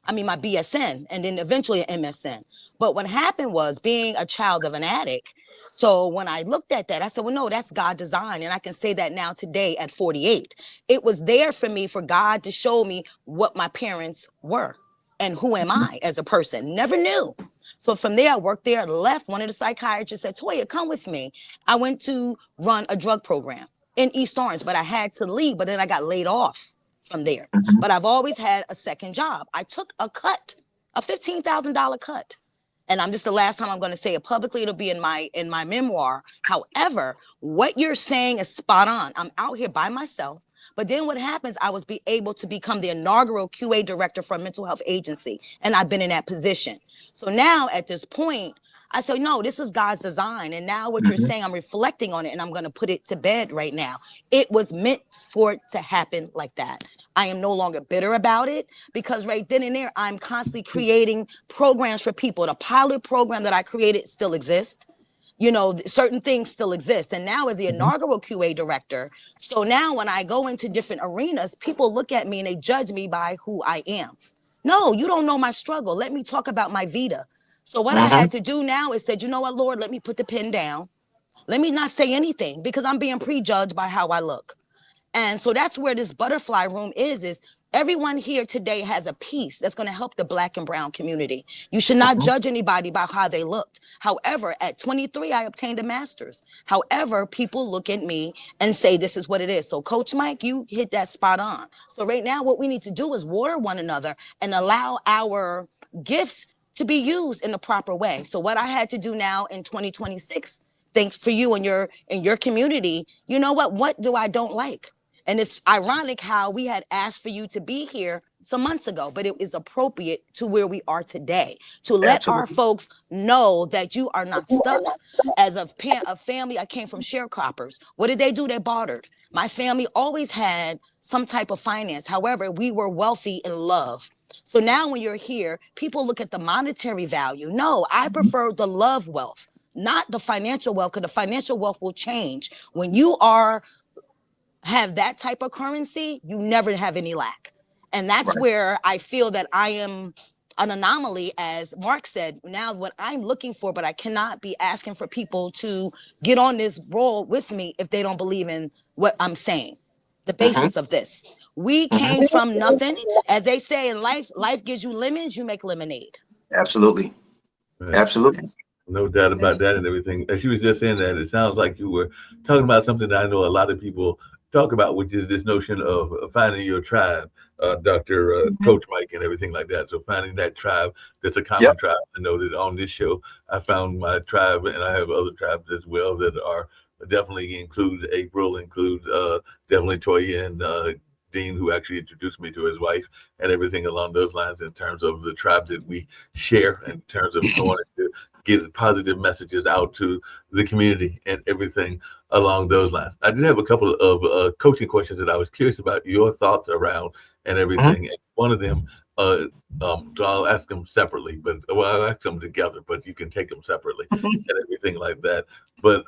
BSN, and then eventually an MSN. But what happened was being a child of an addict. So when I looked at that, I said, well, no, that's God design. And I can say that now today at 48. It was there for me, for God to show me what my parents were and who am I as a person. Never knew. So from there, I worked there, left. One of the psychiatrists said, Toya, come with me. I went to run a drug program in East Orange, but I had to leave. But then I got laid off from there. But I've always had a second job. I took a cut, a $15,000 cut. And this is the last time I'm going to say it publicly. It'll be in my memoir. However, what you're saying is spot on. I'm out here by myself. But then what happens, I was able to become the inaugural QA director for a mental health agency. And I've been in that position. So now at this point, I say, no, this is God's design. And now what you're saying, I'm reflecting on it and I'm going to put it to bed right now. It was meant for it to happen like that. I am no longer bitter about it because right then and there, I'm constantly creating programs for people. The pilot program that I created still exists. Certain things still exist. And now as the inaugural QA director, so now when I go into different arenas, people look at me and they judge me by who I am. No, you don't know my struggle. Let me talk about my Vita. So what I had to do now is said, you know what, Lord, let me put the pen down. Let me not say anything because I'm being prejudged by how I look. And so that's where this butterfly room is everyone here today has a piece that's going to help the Black and brown community. You should not judge anybody by how they looked. However, at 23, I obtained a master's. However, people look at me and say, this is what it is. So Coach Mike, you hit that spot on. So right now, what we need to do is water one another and allow our gifts to be used in the proper way. So what I had to do now in 2026, thanks for you and your community, you know what do I don't like? And it's ironic how we had asked for you to be here some months ago, but it is appropriate to where we are today to let our folks know that you are not stuck. As a family, I came from sharecroppers. What did they do? They bartered. My family always had some type of finance. However, we were wealthy in love. So now when you're here, people look at the monetary value. No, I prefer the love wealth, not the financial wealth, because the financial wealth will change. When you have that type of currency, you never have any lack. And that's where I feel that I am an anomaly, as Mark said. Now what I'm looking for, but I cannot be asking for people to get on this roll with me if they don't believe in what I'm saying. The basis of this. We came from nothing. As they say in life gives you lemons, you make lemonade. Absolutely. Absolutely. No doubt about that and everything. As you was just saying that, it sounds like you were talking about something that I know a lot of people talk about, which is this notion of finding your tribe, Dr. Coach Mike and everything like that. So finding that tribe that's a common tribe. I know that on this show, I found my tribe, and I have other tribes as well that are definitely include April, definitely Toya and Dean, who actually introduced me to his wife, and everything along those lines in terms of the tribes that we share, in terms of going to get positive messages out to the community and everything along those lines. I did have a couple of coaching questions that I was curious about your thoughts around and everything. And one of them, so I'll ask them separately, I'll ask them together, but you can take them separately and everything like that. But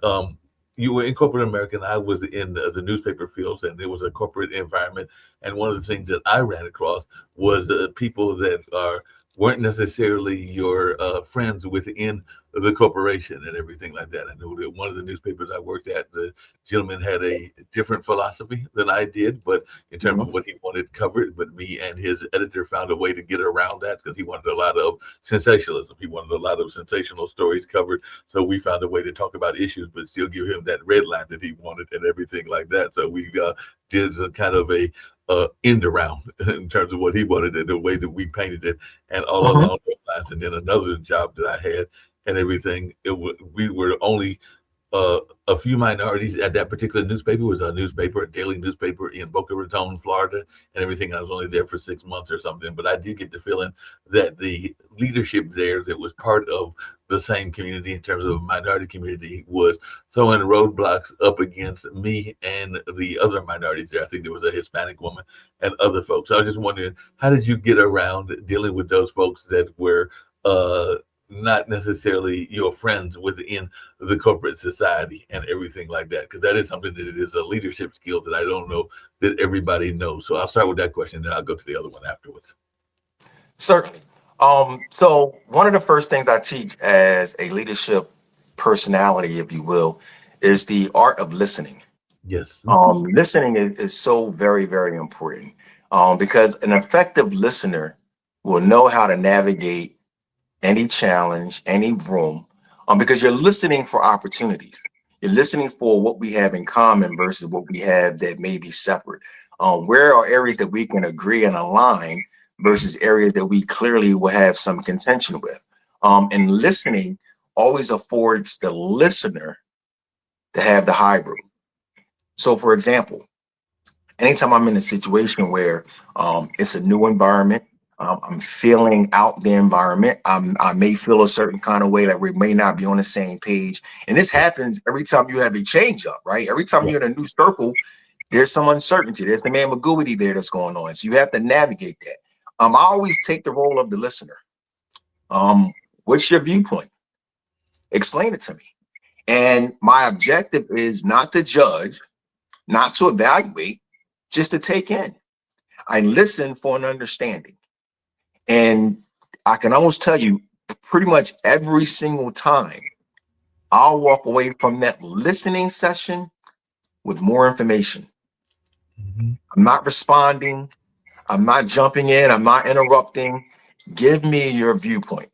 you were in corporate America, and I was in the newspaper fields, and it was a corporate environment. And one of the things that I ran across was people that weren't necessarily your friends within the corporation and everything like that. I know that one of the newspapers I worked at, the gentleman had a different philosophy than I did, but in terms of what he wanted covered, but me and his editor found a way to get around that because he wanted a lot of sensationalism. He wanted a lot of sensational stories covered. So we found a way to talk about issues, but still give him that red line that he wanted and everything like that. So we did a kind of a end around in terms of what he wanted and the way that we painted it, and all along those lines. And then another job that I had and everything, we were only a few minorities at that particular newspaper. It was a daily newspaper in Boca Raton, Florida, and everything. I was only there for 6 months or something, but I did get the feeling that the leadership there that was part of the same community in terms of a minority community was throwing roadblocks up against me and the other minorities there. I think there was a Hispanic woman and other folks. I was just wondering, how did you get around dealing with those folks that were not necessarily your friends within the corporate society and everything like that? Because that is something that it is a leadership skill that I don't know that everybody knows. So I'll start with that question, then I'll go to the other one afterwards. Certainly. So one of the first things I teach as a leadership personality, if you will, is the art of listening. Yes. Listening is so very, very important because an effective listener will know how to navigate any challenge, any room, because you're listening for opportunities. You're listening for what we have in common versus what we have that may be separate. Where are areas that we can agree and align versus areas that we clearly will have some contention with? And listening always affords the listener to have the high road. So, for example, anytime I'm in a situation where it's a new environment, I'm feeling out the environment, I may feel a certain kind of way that we may not be on the same page. And this happens every time you have a change up, right? Every time you're in a new circle, there's some uncertainty. There's some ambiguity there that's going on. So you have to navigate that. I always take the role of the listener. What's your viewpoint? Explain it to me. And my objective is not to judge, not to evaluate, just to take in. I listen for an understanding. And I can almost tell you pretty much every single time I'll walk away from that listening session with more information. I'm not responding. I'm not jumping in. I'm not interrupting. Give me your viewpoint.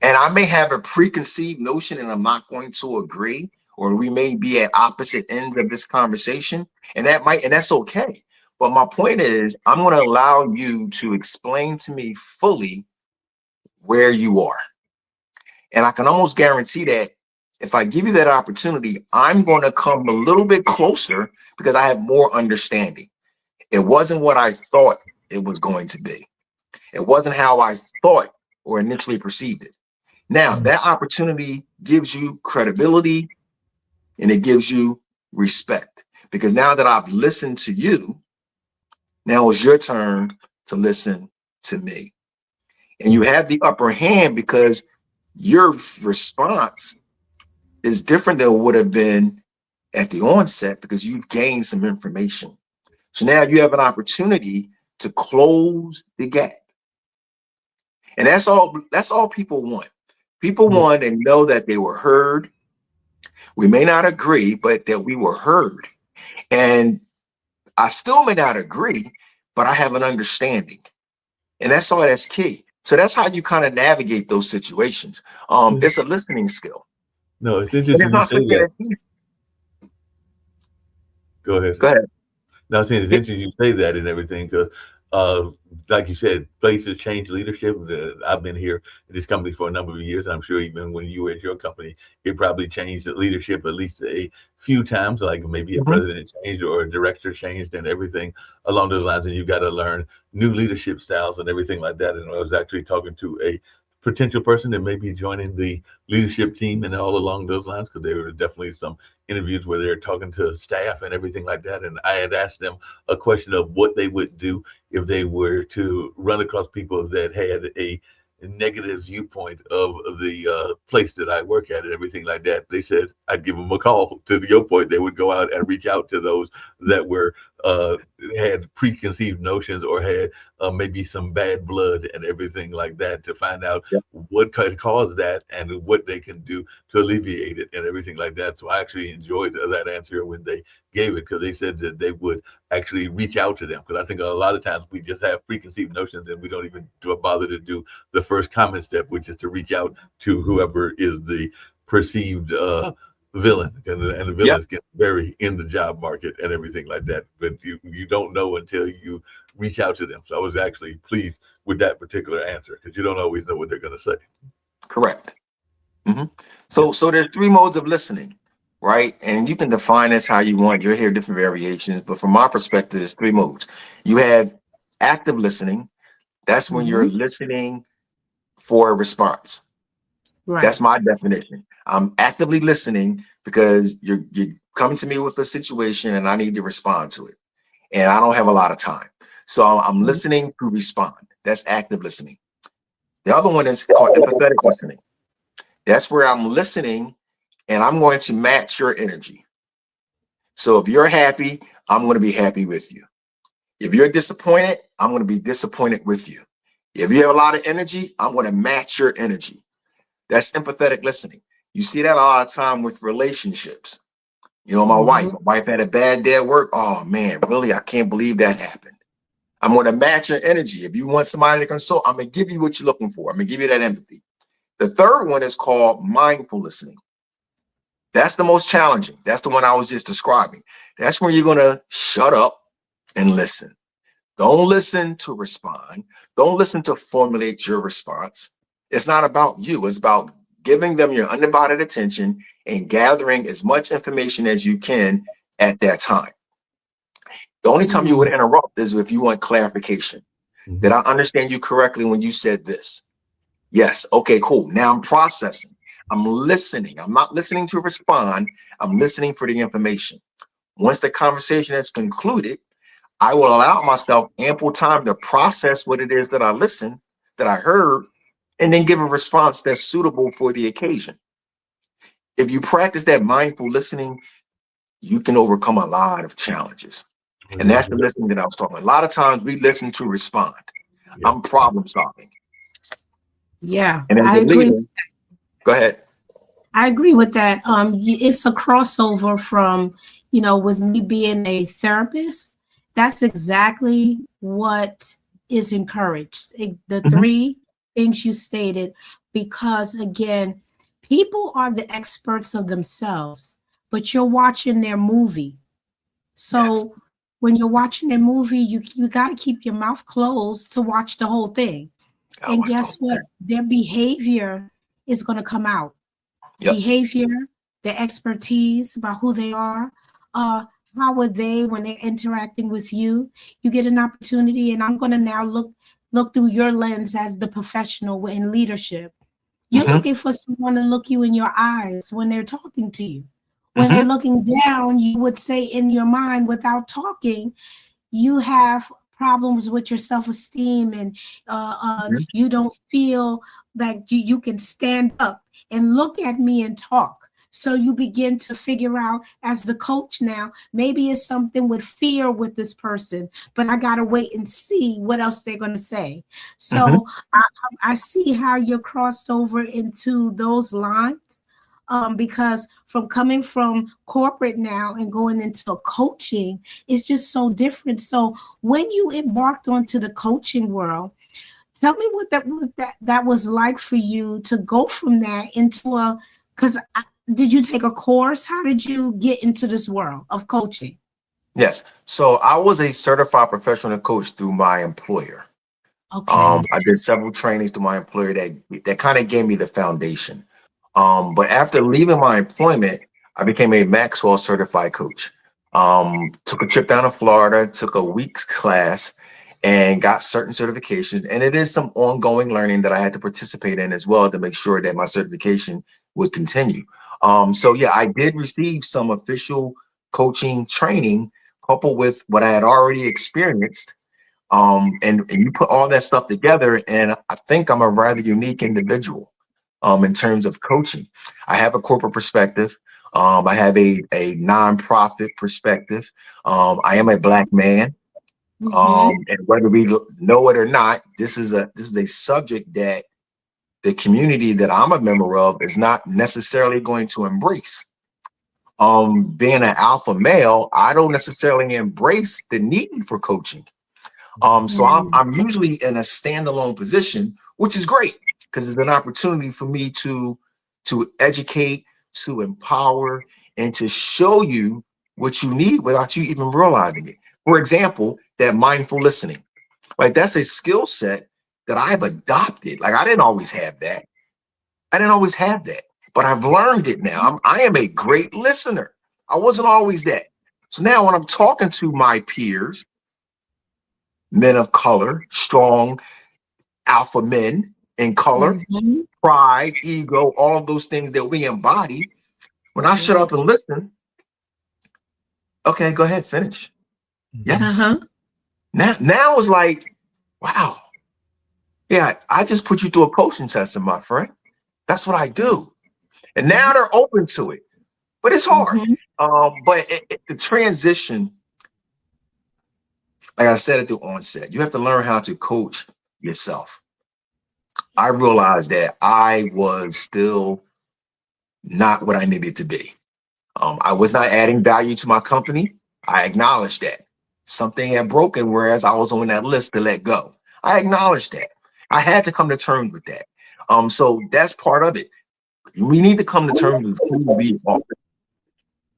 And I may have a preconceived notion and I'm not going to agree, or we may be at opposite ends of this conversation, and that's okay. But my point is, I'm going to allow you to explain to me fully where you are. And I can almost guarantee that if I give you that opportunity, I'm going to come a little bit closer because I have more understanding. It wasn't what I thought it was going to be. It wasn't how I thought or initially perceived it. Now, that opportunity gives you credibility and it gives you respect, because now that I've listened to you, now it's your turn to listen to me. And you have the upper hand because your response is different than it would have been at the onset because you've gained some information. So now you have an opportunity to close the gap. And that's all people want. People want and know that they were heard. We may not agree, but that we were heard. And I still may not agree, but I have an understanding. And that's all that's key. So that's how you kind of navigate those situations. It's a listening skill. No, it's interesting. It's not something that Go ahead. Go ahead. No, I'm saying it's interesting you say that and everything because, like you said, places change leadership. I've been here at this company for a number of years. I'm sure even when you were at your company, it probably changed leadership at least a few times, like maybe a president changed or a director changed and everything along those lines. And you got to learn new leadership styles and everything like that. And I was actually talking to a potential person that may be joining the leadership team and all along those lines, because there were definitely some interviews where they're talking to staff and everything like that. And I had asked them a question of what they would do if they were to run across people that had a negative viewpoint of the place that I work at and everything like that, they said I'd give them a call. To your point, they would go out and reach out to those that were had preconceived notions or had maybe some bad blood and everything like that, to find out what could cause that and what they can do to alleviate it and everything like that. So I actually enjoyed that answer when they gave it, because they said that they would actually reach out to them, because I think a lot of times we just have preconceived notions and we don't even bother to do the first common step, which is to reach out to whoever is the perceived villain, and the villains get very in the job market and everything like that, but you don't know until you reach out to them. So I was actually pleased with that particular answer, because you don't always know what they're going to say. Correct. So there's 3 modes of listening, right? And you can define this how you want. You'll hear different variations, but from my perspective, there's 3 modes. You have active listening. That's when you're listening for a response. Right. That's my definition. I'm actively listening because you're coming to me with a situation and I need to respond to it, and I don't have a lot of time. So I'm listening to respond. That's active listening. The other one is called empathetic listening. That's where I'm listening and I'm going to match your energy. So if you're happy, I'm going to be happy with you. If you're disappointed, I'm going to be disappointed with you. If you have a lot of energy, I'm going to match your energy. That's empathetic listening. You see that a lot of time with relationships. You know, my wife had a bad day at work. Oh man, really? I can't believe that happened. I'm going to match your energy. If you want somebody to console, I'm going to give you what you're looking for. I'm going to give you that empathy. The third one is called mindful listening. That's the most challenging. That's the one I was just describing. That's when you're going to shut up and listen. Don't listen to respond. Don't listen to formulate your response. It's not about you. It's about giving them your undivided attention and gathering as much information as you can at that time. The only time you would interrupt is if you want clarification. Did I understand you correctly when you said this? Yes. Okay, cool. Now I'm processing. I'm listening. I'm not listening to respond. I'm listening for the information. Once the conversation is concluded, I will allow myself ample time to process what it is that I heard, and then give a response that's suitable for the occasion. If you practice that mindful listening, you can overcome a lot of challenges. And that's the listening that I was talking about. A lot of times we listen to respond. I'm problem solving. Yeah, and I agree. Go ahead. I agree with that. It's a crossover from, with me being a therapist, that's exactly what is encouraged. The 3 things you stated, because again, people are the experts of themselves, but you're watching their movie. So when you're watching their movie, you got to keep your mouth closed to watch the whole thing. And guess what? Their behavior is going to come out. Behavior, their expertise about who they are. How are they when they're interacting with you? You get an opportunity, and I'm going to now look through your lens as the professional in leadership. You're looking for someone to look you in your eyes when they're talking to you. When they're looking down, you would say in your mind without talking, you have problems with your self-esteem, and you don't feel that you can stand up and look at me and talk. So you begin to figure out, as the coach now, maybe it's something with fear with this person, but I got to wait and see what else they're going to say. So I see how you're crossed over into those lines. Because from coming from corporate now and going into coaching, it's just so different. So when you embarked onto the coaching world, tell me what that was like for you to go from that into did you take a course? How did you get into this world of coaching? Yes. So I was a certified professional coach through my employer. Okay. I did several trainings through my employer that kind of gave me the foundation. But after leaving my employment, I became a Maxwell certified coach. Took a trip down to Florida, took a week's class, and got certain certifications. And it is some ongoing learning that I had to participate in as well to make sure that my certification would continue. So yeah, I did receive some official coaching training coupled with what I had already experienced And you put all that stuff together, and I think I'm a rather unique individual in terms of coaching. I have a corporate perspective. I have a nonprofit perspective. I am a Black man. And whether we know it or not, this is a subject that the community that I'm a member of is not necessarily going to embrace. Being an alpha male, I don't necessarily embrace the need for coaching. So I'm usually in a standalone position, which is great because it's an opportunity for me to educate, to empower, and to show you what you need without you even realizing it. For example, that mindful listening, like that's a skill set that I've adopted. Like I didn't always have that. But I've learned it now. I am a great listener. I wasn't always that. So now when I'm talking to my peers, men of color, strong alpha men in color, pride, ego, all of those things that we embody. When I shut up and listen, okay, go ahead, finish. Yes. Now it's like, wow. Yeah, I just put you through a coaching session, my friend. That's what I do. And now they're open to it, but it's hard. But the transition, like I said at the onset, you have to learn how to coach yourself. I realized that I was still not what I needed to be. I was not adding value to my company. I acknowledged that. Something had broken, whereas I was on that list to let go. I acknowledged that. I had to come to terms with that. So that's part of it. We need to come to terms with who we are.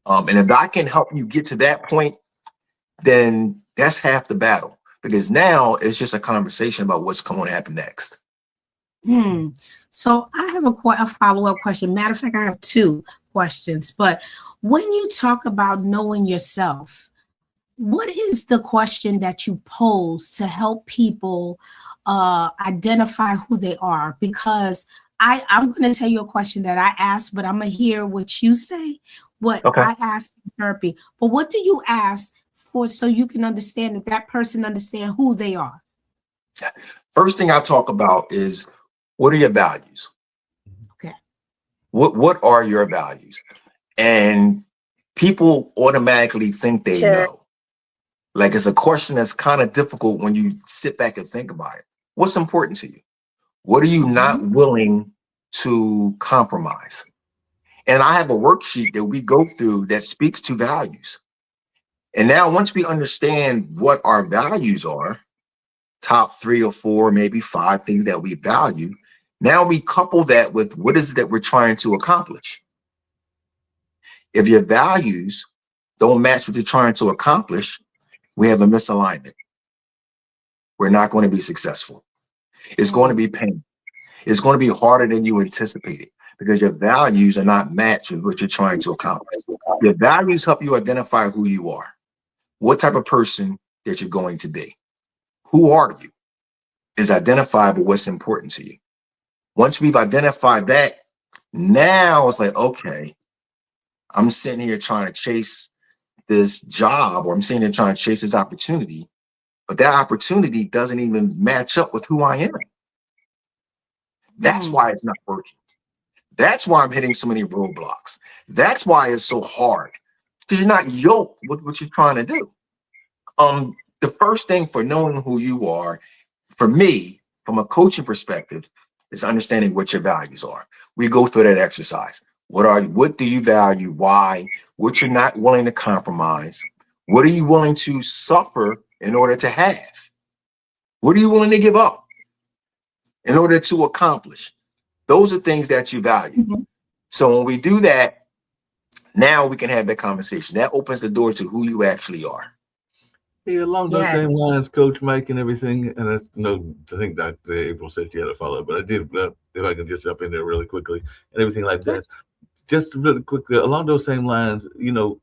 And if I can help you get to that point, then that's half the battle. Because now it's just a conversation about what's going to happen next. So I have a follow-up question. Matter of fact, I have two questions. But when you talk about knowing yourself, what is the question that you pose to help people identify who they are? Because I'm going to tell you a question that I asked, but I'm going to hear what you say, what I asked in therapy. But what do you ask for so you can understand that person understand who they are? First thing I talk about is, what are your values? Okay. What are your values? And people automatically think they know. Like it's a question that's kind of difficult when you sit back and think about it. What's important to you? What are you not willing to compromise? And I have a worksheet that we go through that speaks to values. And now once we understand what our values are, top 3 or 4, maybe 5 things that we value, now we couple that with what is it that we're trying to accomplish. If your values don't match what you're trying to accomplish, we have a misalignment. We're not going to be successful. It's going to be painful. It's going to be harder than you anticipated because your values are not matched with what you're trying to accomplish. Your values help you identify who you are, what type of person that you're going to be. Who are you is identifiable what's important to you. Once we've identified that, now it's like, okay, I'm sitting here trying to chase this job, or I'm sitting here trying to chase this opportunity, but that opportunity doesn't even match up with who I am. That's why it's not working. That's why I'm hitting so many roadblocks. That's why it's so hard, because you're not yoked with what you're trying to do. The first thing for knowing who you are, for me, from a coaching perspective, is understanding what your values are. We go through that exercise. What do you value? Why? What you're not willing to compromise? What are you willing to suffer in order to have? What are you willing to give up in order to accomplish? Those are things that you value. So when we do that, now we can have that conversation. That opens the door to who you actually are. Yeah, along those same lines, Coach Mike and everything, and I think Dr. April said she had a follow-up, but I did, if I can just jump in there really quickly and everything like that. Just really quickly, along those same lines,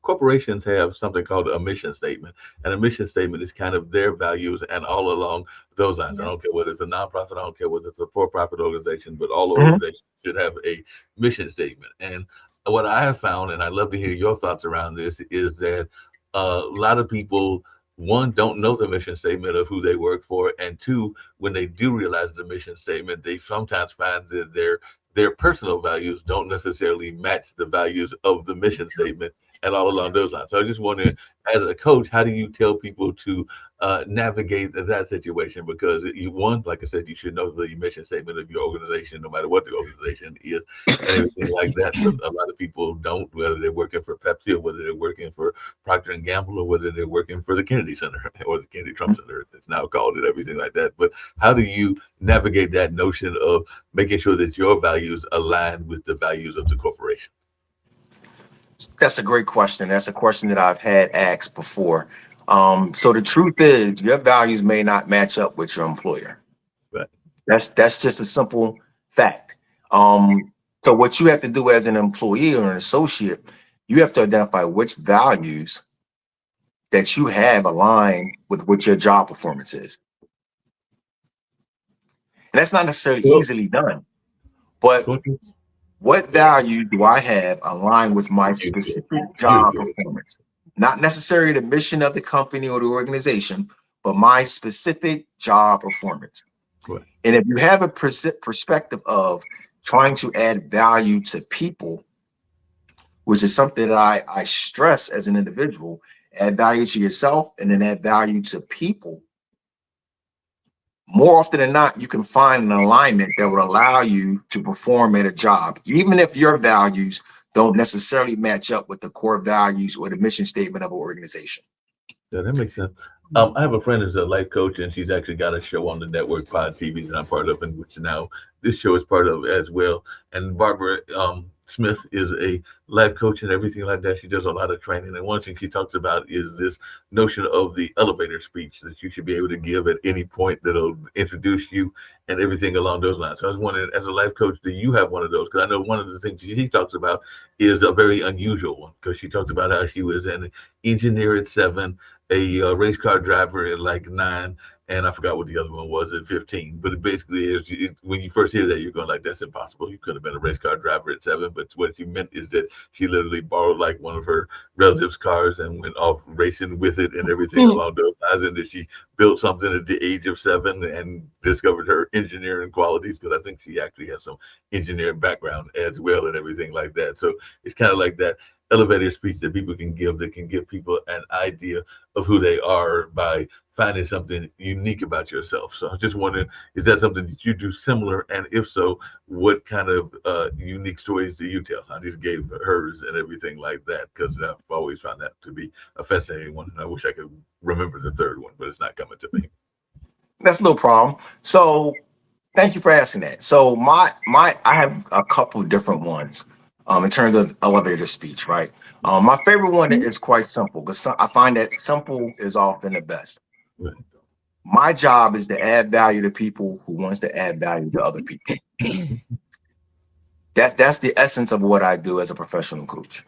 corporations have something called a mission statement, and a mission statement is kind of their values, and all along those lines. I don't care whether it's a nonprofit, I don't care whether it's a for-profit organization, but all organizations should have a mission statement. And what I have found, and I'd love to hear your thoughts around this, is that a lot of people one, don't know the mission statement of who they work for, and two, when they do realize the mission statement, they sometimes find that their personal values don't necessarily match the values of the mission statement, and all along those lines. So I just wonder, as a coach, how do you tell people to navigate that situation? Because one, like I said, you should know the mission statement of your organization, no matter what the organization is, and everything like that. But a lot of people don't, whether they're working for Pepsi or whether they're working for Procter and Gamble or whether they're working for the Kennedy Center or the Kennedy Trump Center, it's now called, and everything like that. But how do you navigate that notion of making sure that your values align with the values of the corporation? That's a great question. That's a question that I've had asked before. So the truth is, your values may not match up with your employer. Right. That's just a simple fact. So what you have to do as an employee or an associate, you have to identify which values that you have aligned with what your job performance is. And that's not necessarily easily done, but what values do I have aligned with my specific job performance? Not necessarily the mission of the company or the organization, but my specific job performance. Right. And if you have a perspective of trying to add value to people, which is something that I stress as an individual, add value to yourself and then add value to people, more often than not, you can find an alignment that would allow you to perform at a job, even if your values don't necessarily match up with the core values or the mission statement of an organization. Yeah, that makes sense. I have a friend who's a life coach, and she's actually got a show on the network Pod TV that I'm part of, and which now this show is part of as well. And Barbara Smith is a life coach and everything like that. She does a lot of training, and one thing she talks about is this notion of the elevator speech that you should be able to give at any point that'll introduce you and everything along those lines. So I was wondering, as a life coach, do you have one of those? Because I know one of the things she talks about is a very unusual one, because she talks about how she was an engineer at 7, a race car driver at like 9, and I forgot what the other one was at 15. But it basically is, when you first hear that, you're going like, that's impossible. You could have been a race car driver at 7. But what she meant is that she literally borrowed like one of her relatives' cars and went off racing with it and everything along those lines. And that she built something at the age of 7 and discovered her engineering qualities, because I think she actually has some engineering background as well and everything like that. So it's kind of like that elevator speech that people can give, that can give people an idea of who they are by finding something unique about yourself. So I was just wondering, is that something that you do similar? And if so, what kind of unique stories do you tell? I just gave hers and everything like that, because I've always found that to be a fascinating one. And I wish I could remember the third one, but it's not coming to me. That's no problem. So thank you for asking that. So I have a couple of different ones in terms of elevator speech, right? My favorite one is quite simple, because I find that simple is often the best. Right. My job is to add value to people who wants to add value to other people. That's the essence of what I do as a professional coach.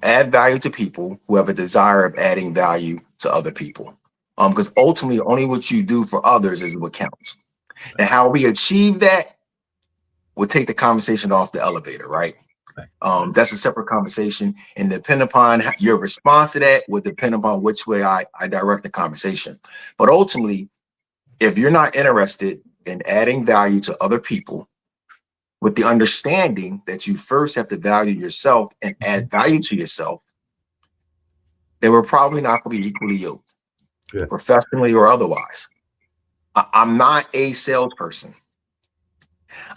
Add value to people who have a desire of adding value to other people. Because ultimately, only what you do for others is what counts. And how we achieve that will take the conversation off the elevator, right? That's a separate conversation, and depending upon your response to that will depend upon which way I direct the conversation. But ultimately, if you're not interested in adding value to other people, with the understanding that you first have to value yourself and add value to yourself, then we're probably not going to be equally yoked, professionally or otherwise. I'm not a salesperson.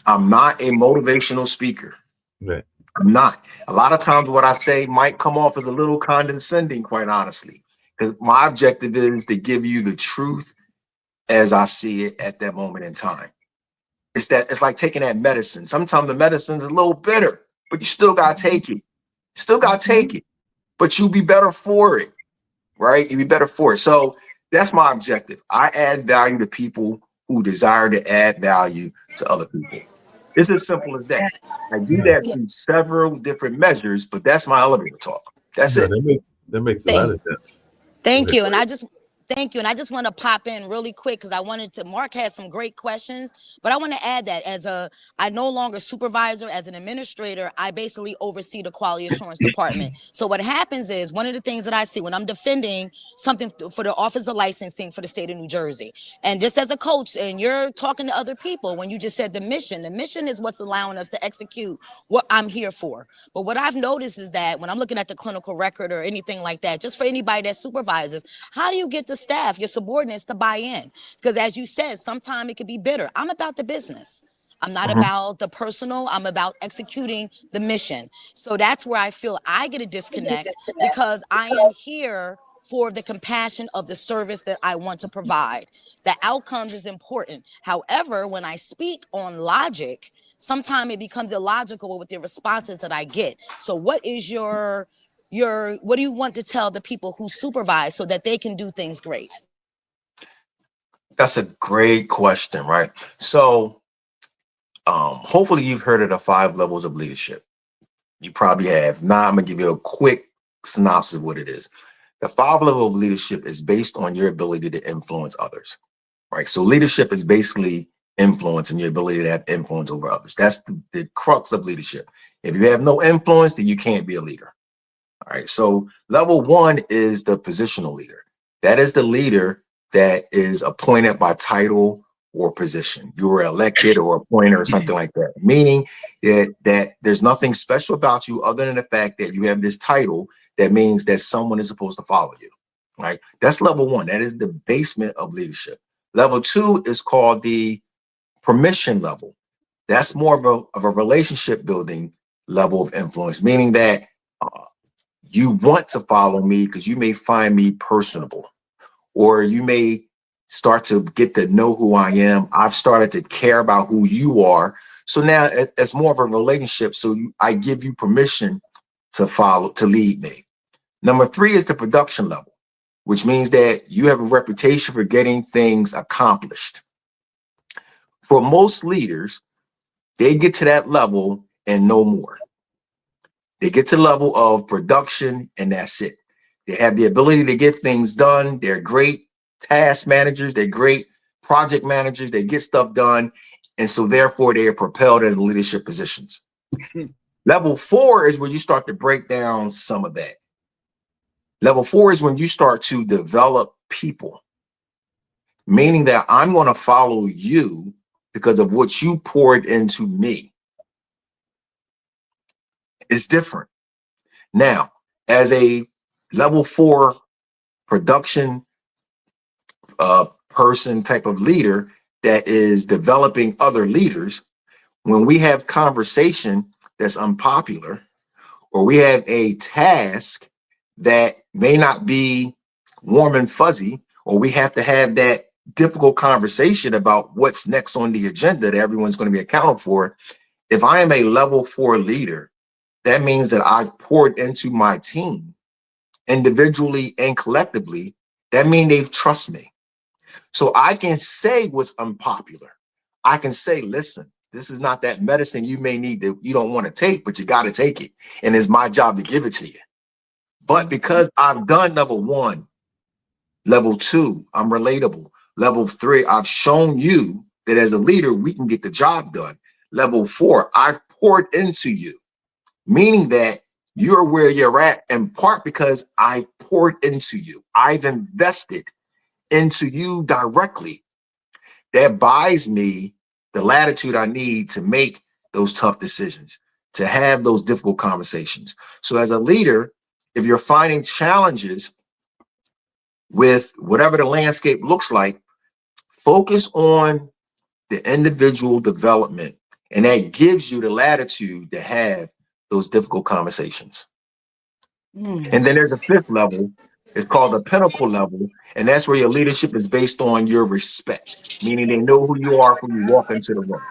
I'm not a motivational speaker. Right. I'm not. A lot of times what I say might come off as a little condescending, quite honestly, because my objective is to give you the truth as I see it at that moment in time. It's like taking that medicine. Sometimes the medicine's a little bitter, but you still got to take it. Still got to take it, but you'll be better for it, right? You'll be better for it. So that's my objective. I add value to people who desire to add value to other people. It's as simple as that. I do that through several different measures, but that's my elevator talk. That's it. That makes a lot of sense. Thank you. And I just Thank you. And I just want to pop in really quick because Mark had some great questions, but I want to add that I no longer supervisor, as an administrator, I basically oversee the quality assurance department. So what happens is, one of the things that I see when I'm defending something for the Office of Licensing for the state of New Jersey, and just as a coach, and you're talking to other people, when you just said the mission is what's allowing us to execute what I'm here for. But what I've noticed is that when I'm looking at the clinical record or anything like that, just for anybody that supervises, how do you get the staff, your subordinates, to buy in? Because as you said, sometimes it could be bitter. I'm about the business. I'm not about the personal. I'm about executing the mission. So that's where I feel I get a disconnect, because I am here for the compassion of the service that I want to provide. The outcomes is important. However, when I speak on logic, sometimes it becomes illogical with the responses that I get. So what is what do you want to tell the people who supervise so that they can do things great? That's a great question, right? So hopefully you've heard of the 5 levels of leadership. You probably have. Now I'm gonna give you a quick synopsis of what it is. The 5 level of leadership is based on your ability to influence others, right? So leadership is basically influence and your ability to have influence over others. That's the crux of leadership. If you have no influence, then you can't be a leader. All right. So level 1 is the positional leader. That is the leader that is appointed by title or position. You were elected or appointed or something like that, meaning that there's nothing special about you other than the fact that you have this title that means that someone is supposed to follow you, right? That's level 1. That is the basement of leadership. Level 2 is called the permission level. That's more of a relationship building level of influence, meaning that you want to follow me because you may find me personable, or you may start to get to know who I am. I've started to care about who you are. So now it's more of a relationship. So I give you permission to follow, to lead me. Number 3 is the production level, which means that you have a reputation for getting things accomplished. For most leaders, they get to that level and no more. They get to the level of production and that's it. They have the ability to get things done. They're great task managers. They're great project managers. They get stuff done. And so therefore they are propelled into leadership positions. Level 4 is where you start to break down some of that. Level 4 is when you start to develop people, meaning that I'm going to follow you because of what you poured into me. It's different. Now, as a level 4 production person type of leader that is developing other leaders, when we have conversation that's unpopular, or we have a task that may not be warm and fuzzy, or we have to have that difficult conversation about what's next on the agenda that everyone's going to be accountable for. If I am a level 4 leader, that means that I've poured into my team individually and collectively. That means they've trust me. So I can say what's unpopular. I can say, listen, this is not that medicine you may need that you don't want to take, but you got to take it. And it's my job to give it to you. But because I've done level 1, level 2, I'm relatable. Level 3, I've shown you that as a leader, we can get the job done. Level 4, I've poured into you, meaning that you're where you're at in part because I've poured into you. I've invested into you directly. That buys me the latitude I need to make those tough decisions, to have those difficult conversations. So as a leader, if you're finding challenges with whatever the landscape looks like, focus on the individual development, and that gives you the latitude to have those difficult conversations. And then there's a 5th level. It's called the pinnacle level. And that's where your leadership is based on your respect, meaning they know who you are when you walk into the room.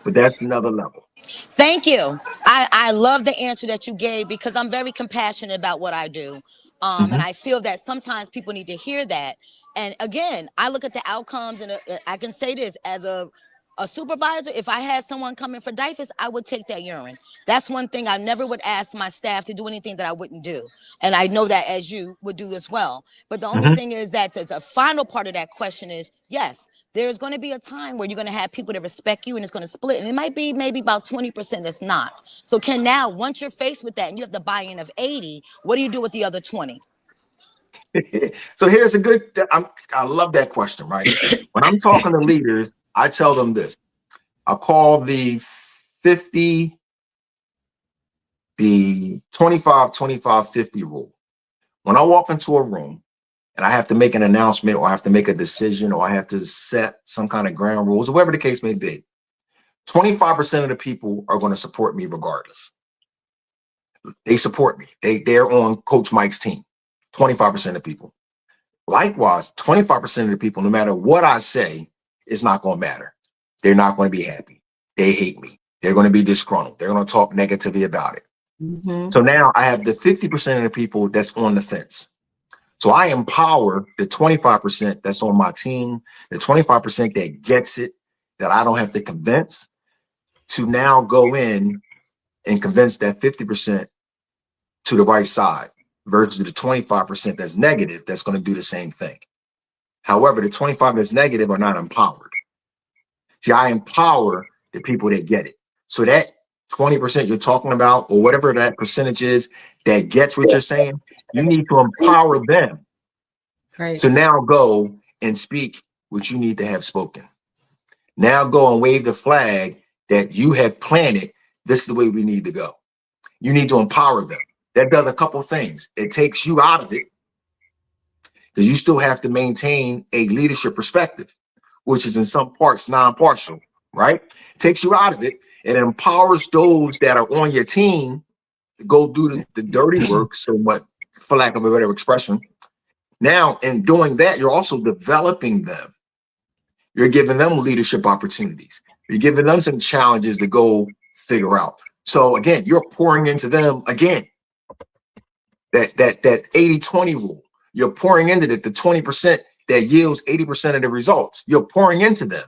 But that's another level. Thank you. I love the answer that you gave, because I'm very compassionate about what I do. And I feel that sometimes people need to hear that. And again, I look at the outcomes, and I can say this as a A supervisor, if I had someone coming for diapers, I would take that urine. That's one thing I never would ask my staff to do anything that I wouldn't do. And I know that as you would do as well. But the only thing is that the final part of that question is, yes, there's going to be a time where you're going to have people that respect you and it's going to split. And it might be maybe about 20% that's not. So now, once you're faced with that and you have the buy-in of 80, what do you do with the other 20? So here's a good, I love that question, right? When I'm talking to leaders, I tell them this. I call the 50, the 25, 25, 50 rule. When I walk into a room and I have to make an announcement or I have to make a decision or I have to set some kind of ground rules or whatever the case may be, 25% of the people are going to support me regardless. They support me. They're on Coach Mike's team, 25% of people. Likewise, 25% of the people, no matter what I say, it's not going to matter. They're not going to be happy. They hate me. They're going to be disgruntled. They're going to talk negatively about it. So now I have the 50% of the people that's on the fence. So I empower the 25% that's on my team, the 25% that gets it, that I don't have to convince, to now go in and convince that 50% to the right side versus the 25% that's negative that's going to do the same thing. However, the 25 that's negative are not empowered. See, I empower the people that get it. So that 20% you're talking about, or whatever that percentage is that gets what you're saying, you need to empower them to now go and speak what you need to have spoken. Now go and wave the flag that you have planted. This is the way we need to go. You need to empower them. That does a couple of things. It takes you out of it because you still have to maintain a leadership perspective, which is in some parts non-partial, right? It takes you out of it. It empowers those that are on your team to go do the dirty work, somewhat, for lack of a better expression. Now, in doing that, you're also developing them. You're giving them leadership opportunities. You're giving them some challenges to go figure out. So again, you're pouring into them again. That 80-20 rule. You're pouring into the 20% that yields 80% of the results. You're pouring into them.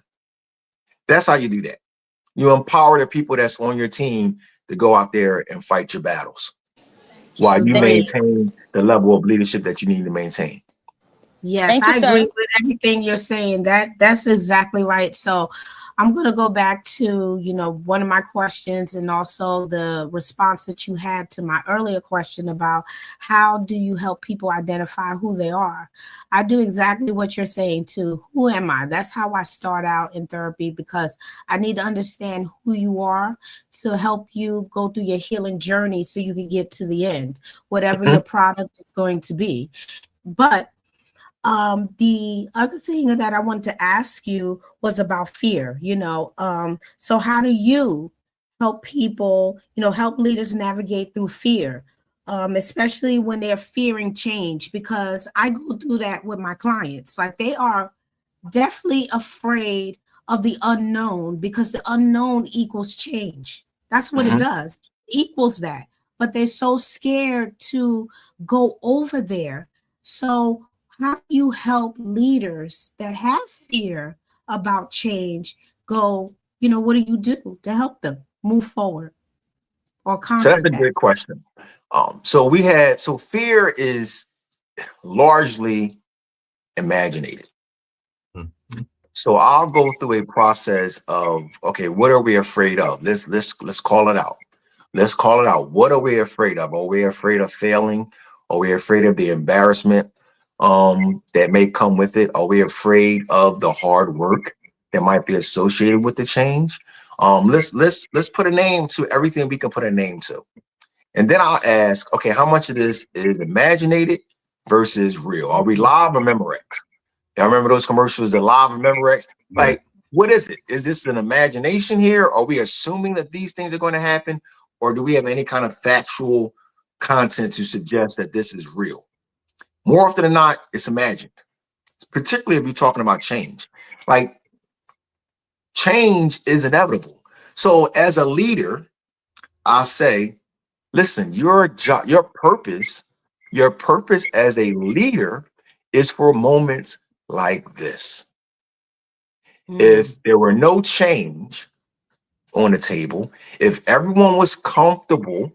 That's how you do that. You empower the people that's on your team to go out there and fight your battles while you maintain the level of leadership that you need to maintain. Yes, I agree with everything you're saying. That's exactly right. So I'm going to go back to, one of my questions and also the response that you had to my earlier question about how do you help people identify who they are? I do exactly what you're saying too. Who am I? That's how I start out in therapy, because I need to understand who you are to help you go through your healing journey so you can get to the end, whatever your product is going to be. But the other thing that I wanted to ask you was about fear, so how do you help people, help leaders navigate through fear, especially when they're fearing change? Because I go through that with my clients. Like, they are definitely afraid of the unknown, because the unknown equals change. That's what it does. It equals that. But they're so scared to go over there. So how do you help leaders that have fear about change go, what do you do to help them move forward or conquer So that's a that? great question. So fear is largely imaginated. So I'll go through a process of, okay, what are we afraid of? Let's call it out. Let's call it out. What are we afraid of? Are we afraid of failing? Are we afraid of the embarrassment that may come with it? Are we afraid of the hard work that might be associated with the change? Let's put a name to everything we can put a name to. And then I'll ask, okay, how much of this is imaginated versus real? Are we live or Memorex? Y'all remember those commercials, the live or Memorex? Like, what is it? Is this an imagination here? Are we assuming that these things are going to happen? Or do we have any kind of factual content to suggest that this is real? More often than not, it's imagined, particularly if you're talking about change. Like, change is inevitable. So as a leader, I'll say, listen, your purpose as a leader is for moments like this. If there were no change on the table, if everyone was comfortable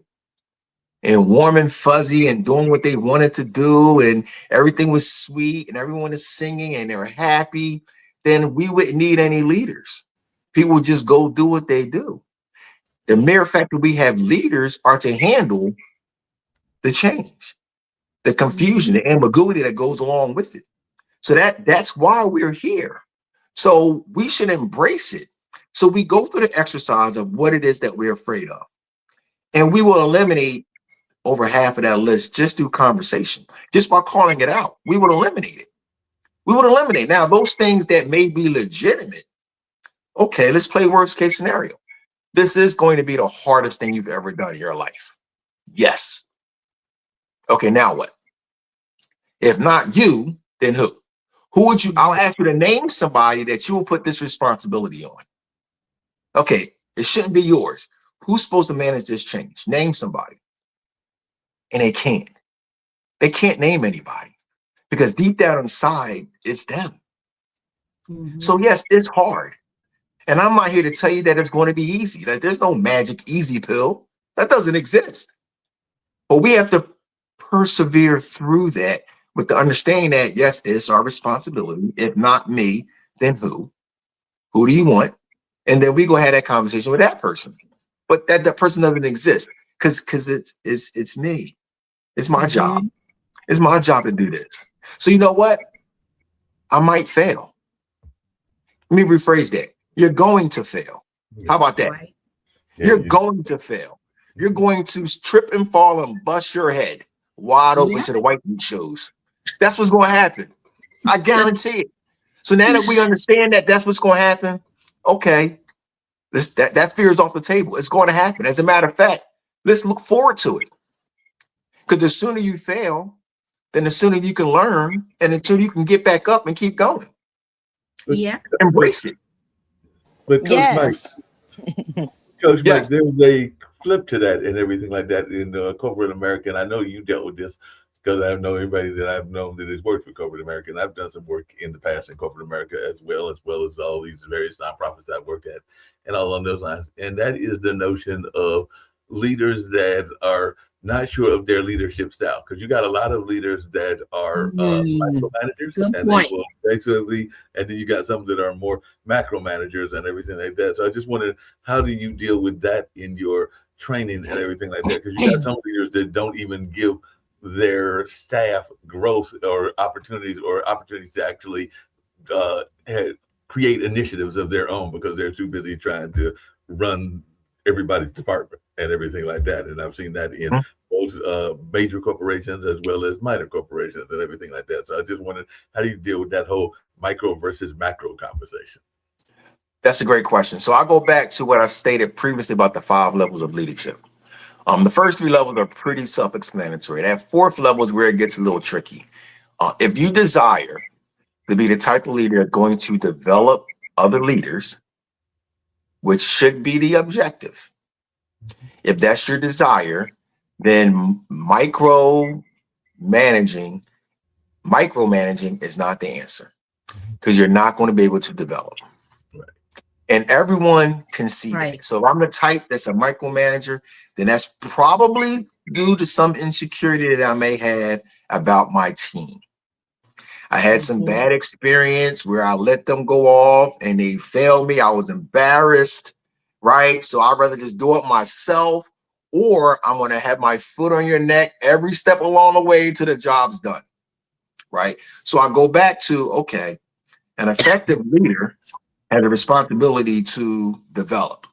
and warm and fuzzy and doing what they wanted to do, and everything was sweet and everyone is singing and they're happy, then we wouldn't need any leaders. People would just go do what they do. The mere fact that we have leaders are to handle the change, the confusion, the ambiguity that goes along with it. So that's why we're here. So we should embrace it. So we go through the exercise of what it is that we're afraid of. And we will eliminate over half of that list just through conversation, just by calling it out. We would eliminate it. We would eliminate. Now, those things that may be legitimate, okay, let's play worst case scenario. This is going to be the hardest thing you've ever done in your life. Yes. Okay, now what? If not you, then who? Who would you? I'll ask you to name somebody that you will put this responsibility on. Okay, it shouldn't be yours. Who's supposed to manage this change? Name somebody. And they can't. They can't name anybody because deep down inside, it's them. So yes, it's hard. And I'm not here to tell you that it's going to be easy. That there's no magic easy pill. That doesn't exist. But we have to persevere through that with the understanding that, yes, it's our responsibility. If not me, then who? Who do you want? And then we go have that conversation with that person. But that person doesn't exist because it's me. It's my job. It's my job to do this. So you know what? I might fail. Let me rephrase that. You're going to fail. How about that? Right. You're going to fail. You're going to trip and fall and bust your head wide open to the white meat shows. That's what's going to happen. I guarantee it. So now that we understand that that's what's going to happen, okay, that fear is off the table. It's going to happen. As a matter of fact, let's look forward to it. Because the sooner you fail, then the sooner you can learn, and the sooner you can get back up and keep going. Yeah. Embrace it. But Coach Yes. Mike, Coach Mike, there was a flip to that and everything like that in corporate America. And I know you dealt with this because I know everybody that I've known that has worked for corporate America. And I've done some work in the past in corporate America as well as all these various nonprofits I've worked at and all on those lines. And that is the notion of leaders that are not sure of their leadership style, because you got a lot of leaders that are micromanagers, Good and point. they will basically, and then you got some that are more macro managers and everything like that. So I just wondered, how do you deal with that in your training and everything like that? Because you got some leaders that don't even give their staff growth or opportunities to actually create initiatives of their own because they're too busy trying to run everybody's department and everything like that. And I've seen that in both major corporations as well as minor corporations and everything like that. So I just wondered, how do you deal with that whole micro versus macro conversation? That's a great question. So I'll go back to what I stated previously about the 5 levels of leadership. The first 3 levels are pretty self-explanatory. That 4th level is where it gets a little tricky. If you desire to be the type of leader going to develop other leaders, which should be the objective, if that's your desire, then micromanaging is not the answer, because you're not going to be able to develop. Right. And everyone can see that. So if I'm the type that's a micromanager, then that's probably due to some insecurity that I may have about my team. I had some bad experience where I let them go off and they failed me. I was embarrassed, right? So I'd rather just do it myself, or I'm going to have my foot on your neck every step along the way till the job's done, right? So I go back to, okay, an effective leader has a responsibility to develop.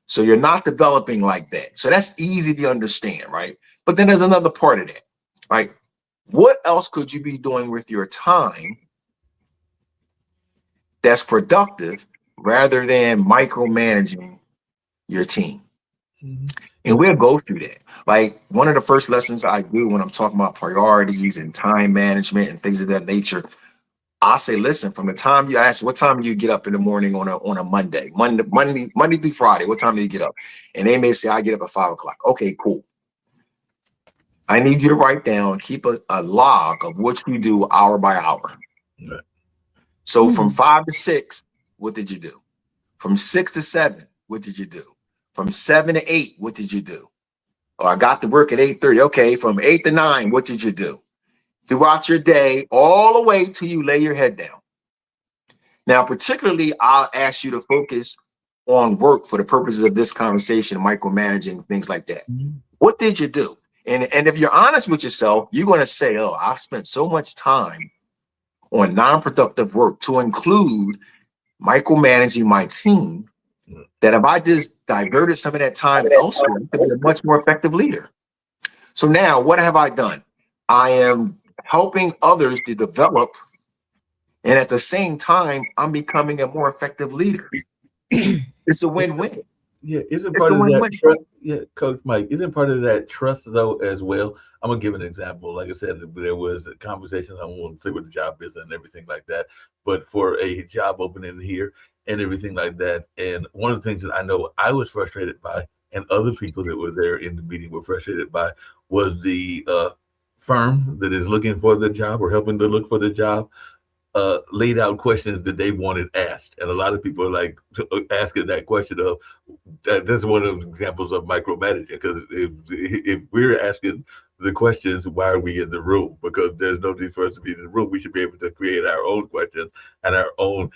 So you're not developing like that. So that's easy to understand, right? But then there's another part of that, right? What else could you be doing with your time that's productive rather than micromanaging your team? And we'll go through that. Like, one of the first lessons I do when I'm talking about priorities and time management and things of that nature, I say, listen, from the time you ask, what time do you get up in the morning on a Monday through Friday, what time do you get up? And they may say, I get up at 5 o'clock. Okay, cool. I need you to write down, keep a log of what you do hour by hour. Right. So from 5 to 6, what did you do? From 6 to 7, what did you do? From 7 to 8, what did you do? Oh, I got to work at 8:30. Okay, from 8 to 9, what did you do? Throughout your day, all the way till you lay your head down. Now, particularly, I'll ask you to focus on work for the purposes of this conversation, micromanaging, things like that. What did you do? And if you're honest with yourself, you're going to say, oh, I spent so much time on non-productive work, to include micromanaging my team, that if I just diverted some of that time elsewhere, I could be a much more effective leader. So now what have I done? I am helping others to develop, and at the same time, I'm becoming a more effective leader. It's a win-win. Yeah, isn't It's part a of that win-win. trust? Yeah, Coach Mike, isn't part of that trust though as well? I'm gonna give an example. Like I said, there was a conversation. I won't say what the job is and everything like that, but for a job opening here and everything like that. And one of the things that I know I was frustrated by, and other people that were there in the meeting were frustrated by, was the firm that is looking for the job or helping to look for the job laid out questions that they wanted asked. And a lot of people are like asking that question of, that's one of the examples of micromanaging, because if we're asking the questions, why are we in the room? Because there's no need for us to be in the room. We should be able to create our own questions and our own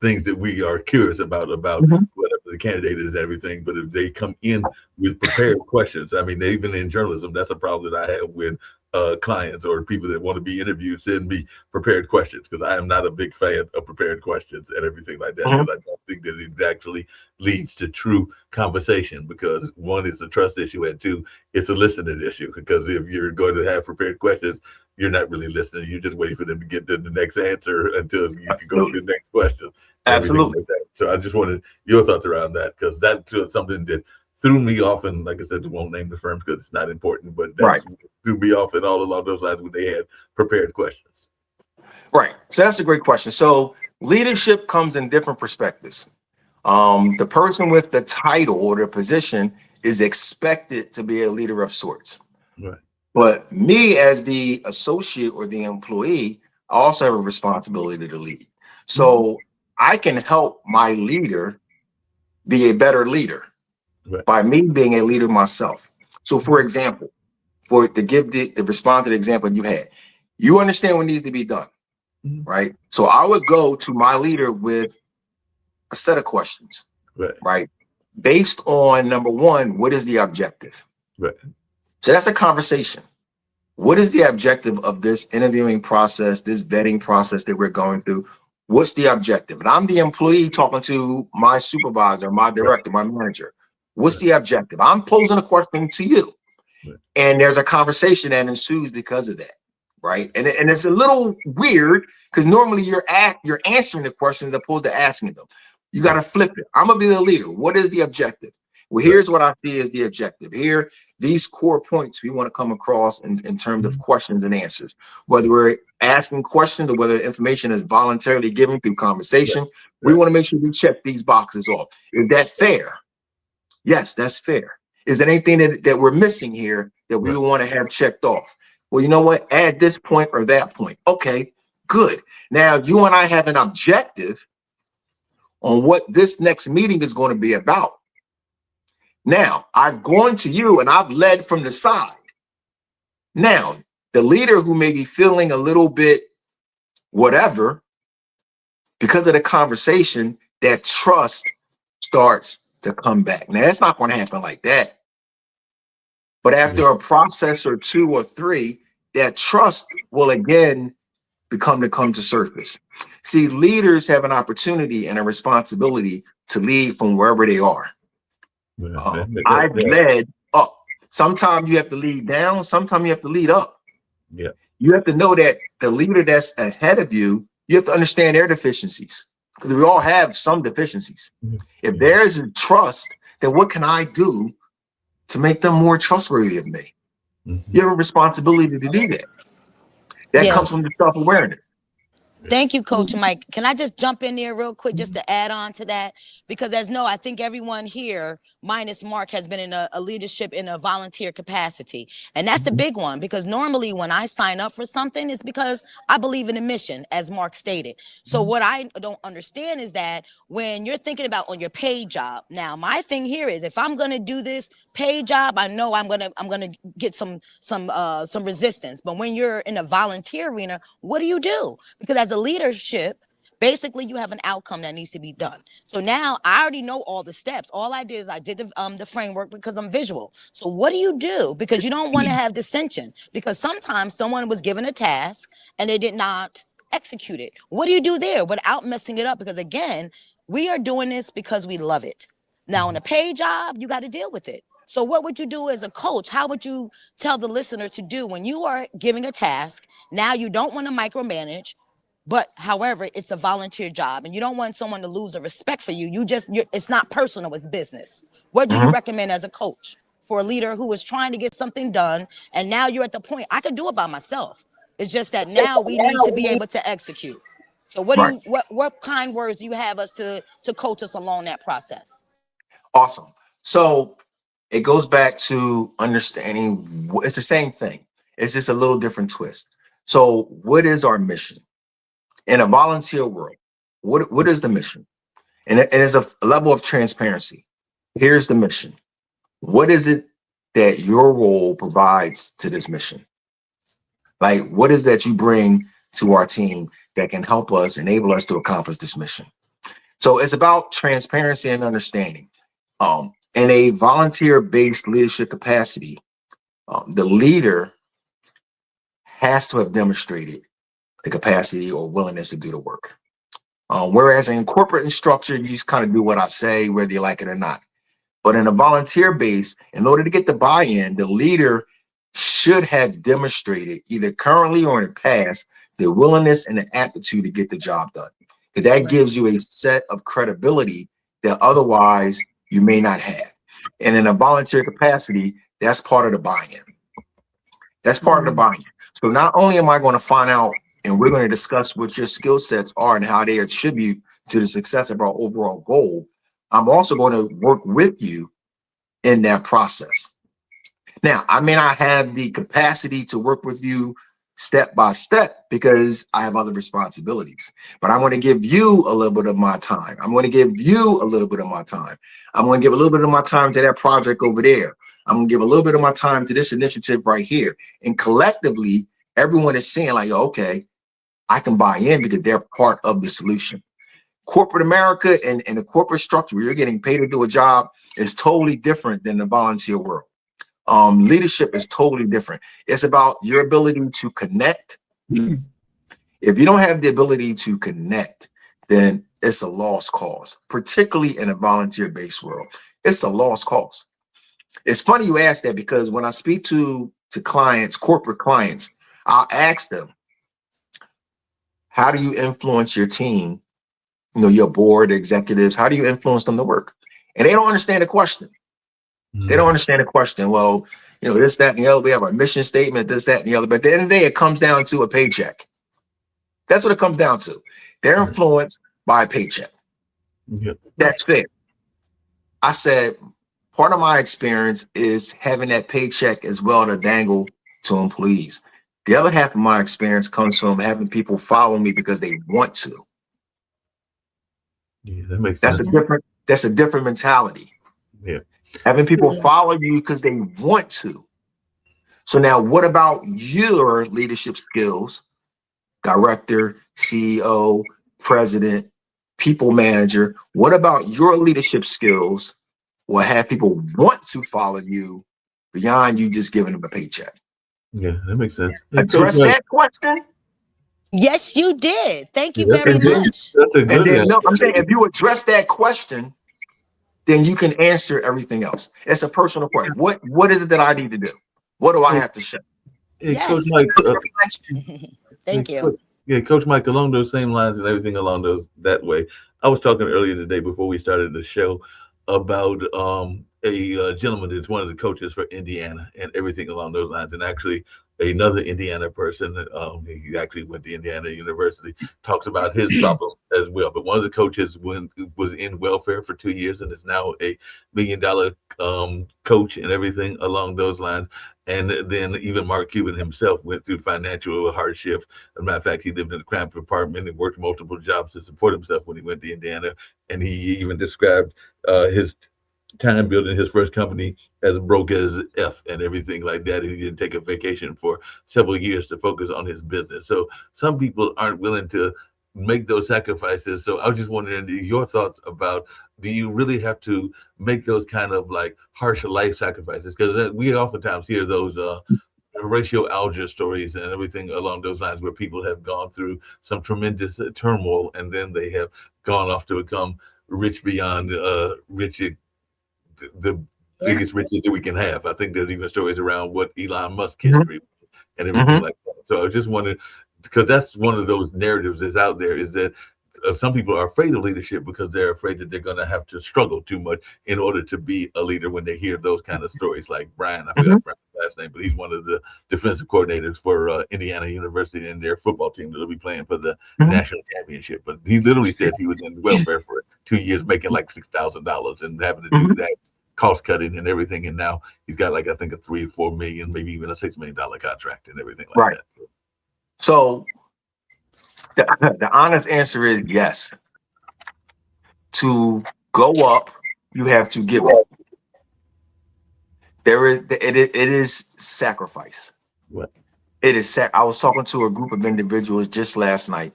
things that we are curious about whatever the candidate is and everything. But if they come in with prepared questions, I mean, even in journalism, that's a problem that I have with clients or people that want to be interviewed. Send me prepared questions, because I am not a big fan of prepared questions and everything like that, because I don't think that it actually leads to true conversation, because one, it's a trust issue, and two, it's a listening issue, because if you're going to have prepared questions, you're not really listening. You're just waiting for them to get to the next answer until you can go to the next question. Absolutely. Like that. So I just wanted your thoughts around that, because that's something that threw me off. And like I said, I won't name the firms because it's not important, but that's threw me off and all along those lines when they had prepared questions. Right. So that's a great question. So leadership comes in different perspectives. The person with the title or the position is expected to be a leader of sorts. Right. But me as the associate or the employee, I also have a responsibility to lead. So I can help my leader be a better leader by me being a leader myself. So for example, to give the respond to the example you had, you understand what needs to be done, right? So I would go to my leader with a set of questions, right? Based on, number one, what is the objective? Right. So that's a conversation. What is the objective of this interviewing process, this vetting process that we're going through? What's the objective? And I'm the employee talking to my supervisor, my director, my manager. What's the objective? I'm posing a question to you. And there's a conversation that ensues because of that, right? And it's a little weird, because normally you're answering the questions as opposed to asking them. You got to flip it. I'm gonna be the leader. What is the objective? Well, here's what I see as the objective. Here, these core points we want to come across in terms of questions and answers. Whether we're asking questions or whether information is voluntarily given through conversation, we want to make sure we check these boxes off. Is that fair? Yes, that's fair. Is there anything that we're missing here that we want to have checked off? Well, you know what? Add this point or that point. Okay, good. Now you and I have an objective on what this next meeting is going to be about. Now, I've gone to you and I've led from the side. Now, the leader who may be feeling a little bit whatever, because of the conversation, that trust starts to come back. Now, it's not going to happen like that. But after a process or two or three, that trust will again come to surface. See, leaders have an opportunity and a responsibility to lead from wherever they are. I've led up. Sometimes you have to lead down. Sometimes you have to lead up. Yeah. You have to know that the leader that's ahead of you, you have to understand their deficiencies, because we all have some deficiencies. If there's a trust, then what can I do to make them more trustworthy of me? You have a responsibility to do that. That comes from the self-awareness. Thank you, Coach Mike. Can I just jump in there real quick just to add on to that? Because I think everyone here, minus Mark, has been in a leadership in a volunteer capacity. And that's the big one, because normally when I sign up for something, it's because I believe in a mission, as Mark stated. So what I don't understand is that when you're thinking about on your paid job, now my thing here is if I'm going to do this paid job, I know I'm gonna get some resistance. But when you're in a volunteer arena, what do you do? Because as a leadership, basically you have an outcome that needs to be done. So now I already know all the steps. All I did is I did the framework because I'm visual. So what do you do? Because you don't want to have dissension, because sometimes someone was given a task and they did not execute it. What do you do there without messing it up? Because again, we are doing this because we love it. Now in a paid job, you got to deal with it. So what would you do as a coach? How would you tell the listener to do when you are giving a task? Now you don't want to micromanage, but however, it's a volunteer job and you don't want someone to lose the respect for you. It's not personal, it's business. What do you recommend as a coach for a leader who is trying to get something done? And now you're at the point, I could do it by myself. It's just that now we need to be able to execute. So what kind words do you have us to coach us along that process? Awesome. So it goes back to understanding it's the same thing. It's just a little different twist. So what is our mission? In a volunteer world, what is the mission? And it is a level of transparency. Here's the mission. What is it that your role provides to this mission? Like, what is that you bring to our team that can help us, enable us to accomplish this mission? So it's about transparency and understanding. In a volunteer-based leadership capacity, the leader has to have demonstrated the capacity or willingness to do the work. Whereas in corporate and structure, you just kind of do what I say, whether you like it or not. But in a volunteer base, in order to get the buy-in, the leader should have demonstrated either currently or in the past the willingness and the aptitude to get the job done. Because that gives you a set of credibility that otherwise you may not have. And in a volunteer capacity, that's part of the buy-in. That's part of the buy-in. So not only am I going to find out, and we're going to discuss what your skill sets are and how they attribute to the success of our overall goal, I'm also going to work with you in that process. Now, I may not have the capacity to work with you step by step because I have other responsibilities, but I'm going to give you a little bit of my time. I'm going to give you a little bit of my time. I'm going to give a little bit of my time to that project over there. I'm going to give a little bit of my time to this initiative right here. And collectively, everyone is saying like, okay, I can buy in because they're part of the solution. Corporate America and the corporate structure where you're getting paid to do a job is totally different than the volunteer world. Leadership is totally different. It's about your ability to connect. If you don't have the ability to connect, then it's a lost cause, particularly in a volunteer-based world. It's a lost cause. It's funny you ask that because when I speak to clients, corporate clients, I'll ask them, how do you influence your team? You know, your board, executives, how do you influence them to work? And they don't understand the question. They don't understand the question. Well, you know, this, that, and the other. We have our mission statement, this, that, and the other. But at the end of the day, it comes down to a paycheck. That's what it comes down to. They're influenced by a paycheck. That's fair. I said, part of my experience is having that paycheck as well to dangle to employees. The other half of my experience comes from having people follow me because they want to. Yeah, that makes sense. That's a different mentality. Yeah. Having people follow you because they want to. So now what about your leadership skills? Director, CEO, president, people manager. What about your leadership skills will have people want to follow you beyond you just giving them a paycheck? Yeah, that makes sense. Address that question. Yes, you did. Thank you very much. That's a good answer. No, I'm saying if you address that question, then you can answer everything else. It's a personal question. What is it that I need to do? What do I have to show? Hey, Yes. Coach Mike. Thank you. Yeah, Coach Mike, along those same lines and everything along that way. I was talking earlier today before we started the show about a gentleman that's one of the coaches for Indiana and everything along those lines. And actually, another Indiana person, he actually went to Indiana University, talks about his problem as well. But one of the coaches was in welfare for 2 years and is now a $1 million coach and everything along those lines. And then even Mark Cuban himself went through financial hardship. As a matter of fact, he lived in a cramped apartment and worked multiple jobs to support himself when he went to Indiana. And he even described his time building his first company as broke as F and everything like that. And he didn't take a vacation for several years to focus on his business. So some people aren't willing to make those sacrifices. So I was just wondering your thoughts about, do you really have to make those kind of like harsh life sacrifices? Because we oftentimes hear those racial algebra stories and everything along those lines where people have gone through some tremendous turmoil and then they have gone off to become rich beyond rich, the biggest riches that we can have. I think there's even stories around what Elon Musk history and everything like that. So I just wanted, because that's one of those narratives that's out there, is that some people are afraid of leadership because they're afraid that they're going to have to struggle too much in order to be a leader when they hear those kind of stories. Like Brian, I forgot Brian's last name, but he's one of the defensive coordinators for Indiana University and their football team that'll be playing for the national championship. But he literally said he was in welfare for 2 years, making like $6,000 and having to do that cost cutting and everything. And now he's got like, I think, a 3 or 4 million, maybe even a $6 million contract and everything like that. So the honest answer is yes. To go up, you have to give up. It is sacrifice. What? It is. I was talking to a group of individuals just last night,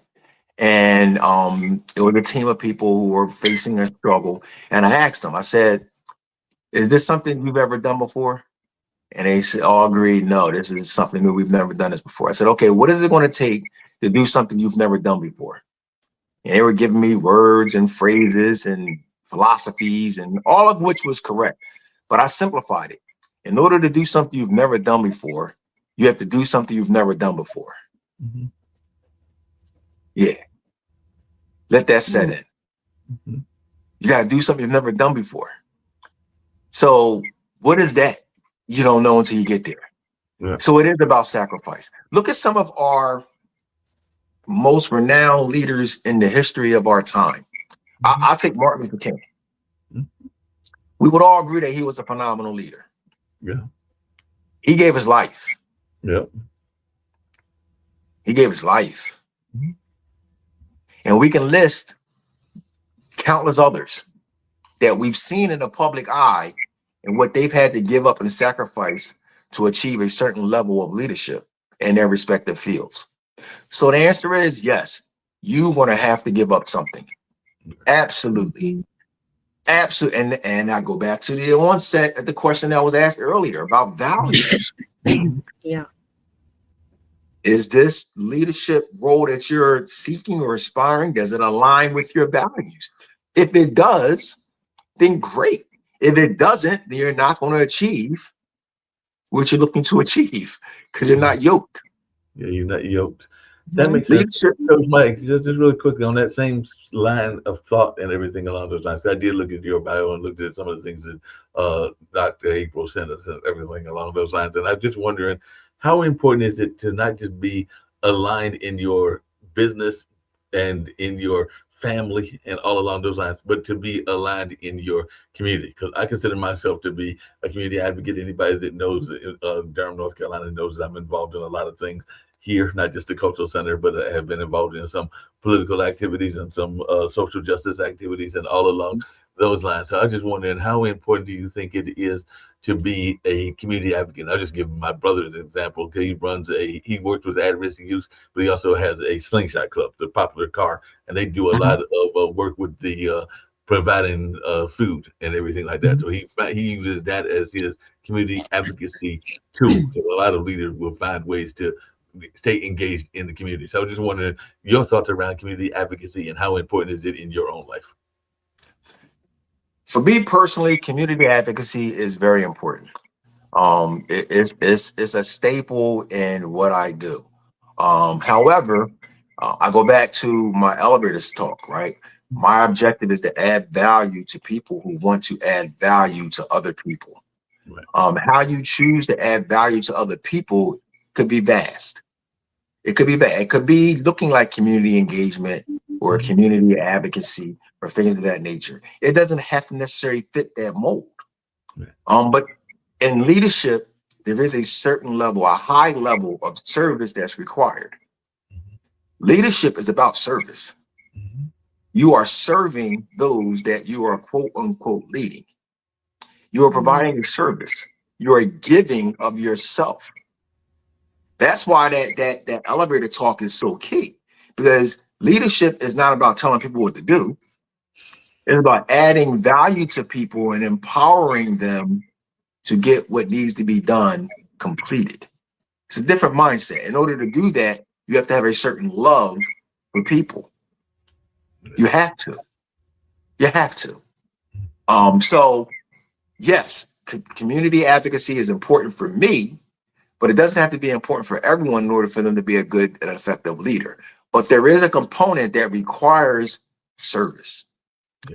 and it was a team of people who were facing a struggle. And I asked them, I said, "Is this something you've ever done before?" And they all agreed, "No, this is something new. We've never done this before." I said, "Okay, what is it going to take to do something you've never done before?" And they were giving me words and phrases and philosophies, and all of which was correct. But I simplified it. In order to do something you've never done before, you have to do something you've never done before. Yeah. Let that set in. You got to do something you've never done before. So what is that? You don't know until you get there. Yeah. So it is about sacrifice. Look at some of our most renowned leaders in the history of our time. I'll take Martin Luther King. We would all agree that he was a phenomenal leader. Yeah. He gave his life. Yep. He gave his life. And we can list countless others that we've seen in the public eye and what they've had to give up and sacrifice to achieve a certain level of leadership in their respective fields. So the answer is yes, you're going to have to give up something. Absolutely. Absolutely. And I go back to the onset of the question that was asked earlier about values. Yeah. Is this leadership role that you're seeking or aspiring, does it align with your values? If it does, then great. If it doesn't, then you're not going to achieve what you're looking to achieve because you're not yoked. Yeah, you're not yoked. That makes sense. Coach Mike, just really quickly on that same line of thought and everything along those lines. I did look at your bio and looked at some of the things that Dr. April sent us and everything along those lines. And I'm just wondering, how important is it to not just be aligned in your business and in your family and all along those lines, but to be aligned in your community? Because I consider myself to be a community advocate. Anybody that knows Durham, North Carolina knows that I'm involved in a lot of things here, not just the cultural center, but I have been involved in some political activities and some social justice activities and all along those lines. So I was just wondering, how important do you think it is to be a community advocate? I'll just give my brother an example. He he worked with at-risk youth, but he also has a slingshot club, the popular car, and they do a lot of work with the providing food and everything like that. So he uses that as his community advocacy tool. So a lot of leaders will find ways to stay engaged in the community. So I was just wondering your thoughts around community advocacy and how important is it in your own life? For me personally, community advocacy is very important. It's a staple in what I do. However, I go back to my elevators talk, right? My objective is to add value to people who want to add value to other people. Right. How you choose to add value to other people could be vast. It could be bad. It could be looking like community engagement or community advocacy or things of that nature. It doesn't have to necessarily fit that mold. But in leadership, there is a certain level, a high level of service that's required. Leadership is about service. You are serving those that you are quote unquote leading. You are providing a service. You are giving of yourself. That's why that elevator talk is so key, because leadership is not about telling people what to do. It's about adding value to people and empowering them to get what needs to be done completed. It's a different mindset. In order to do that, you have to have a certain love for people. You have to. You have to. So yes, community advocacy is important for me, but it doesn't have to be important for everyone in order for them to be a good and effective leader. But there is a component that requires service,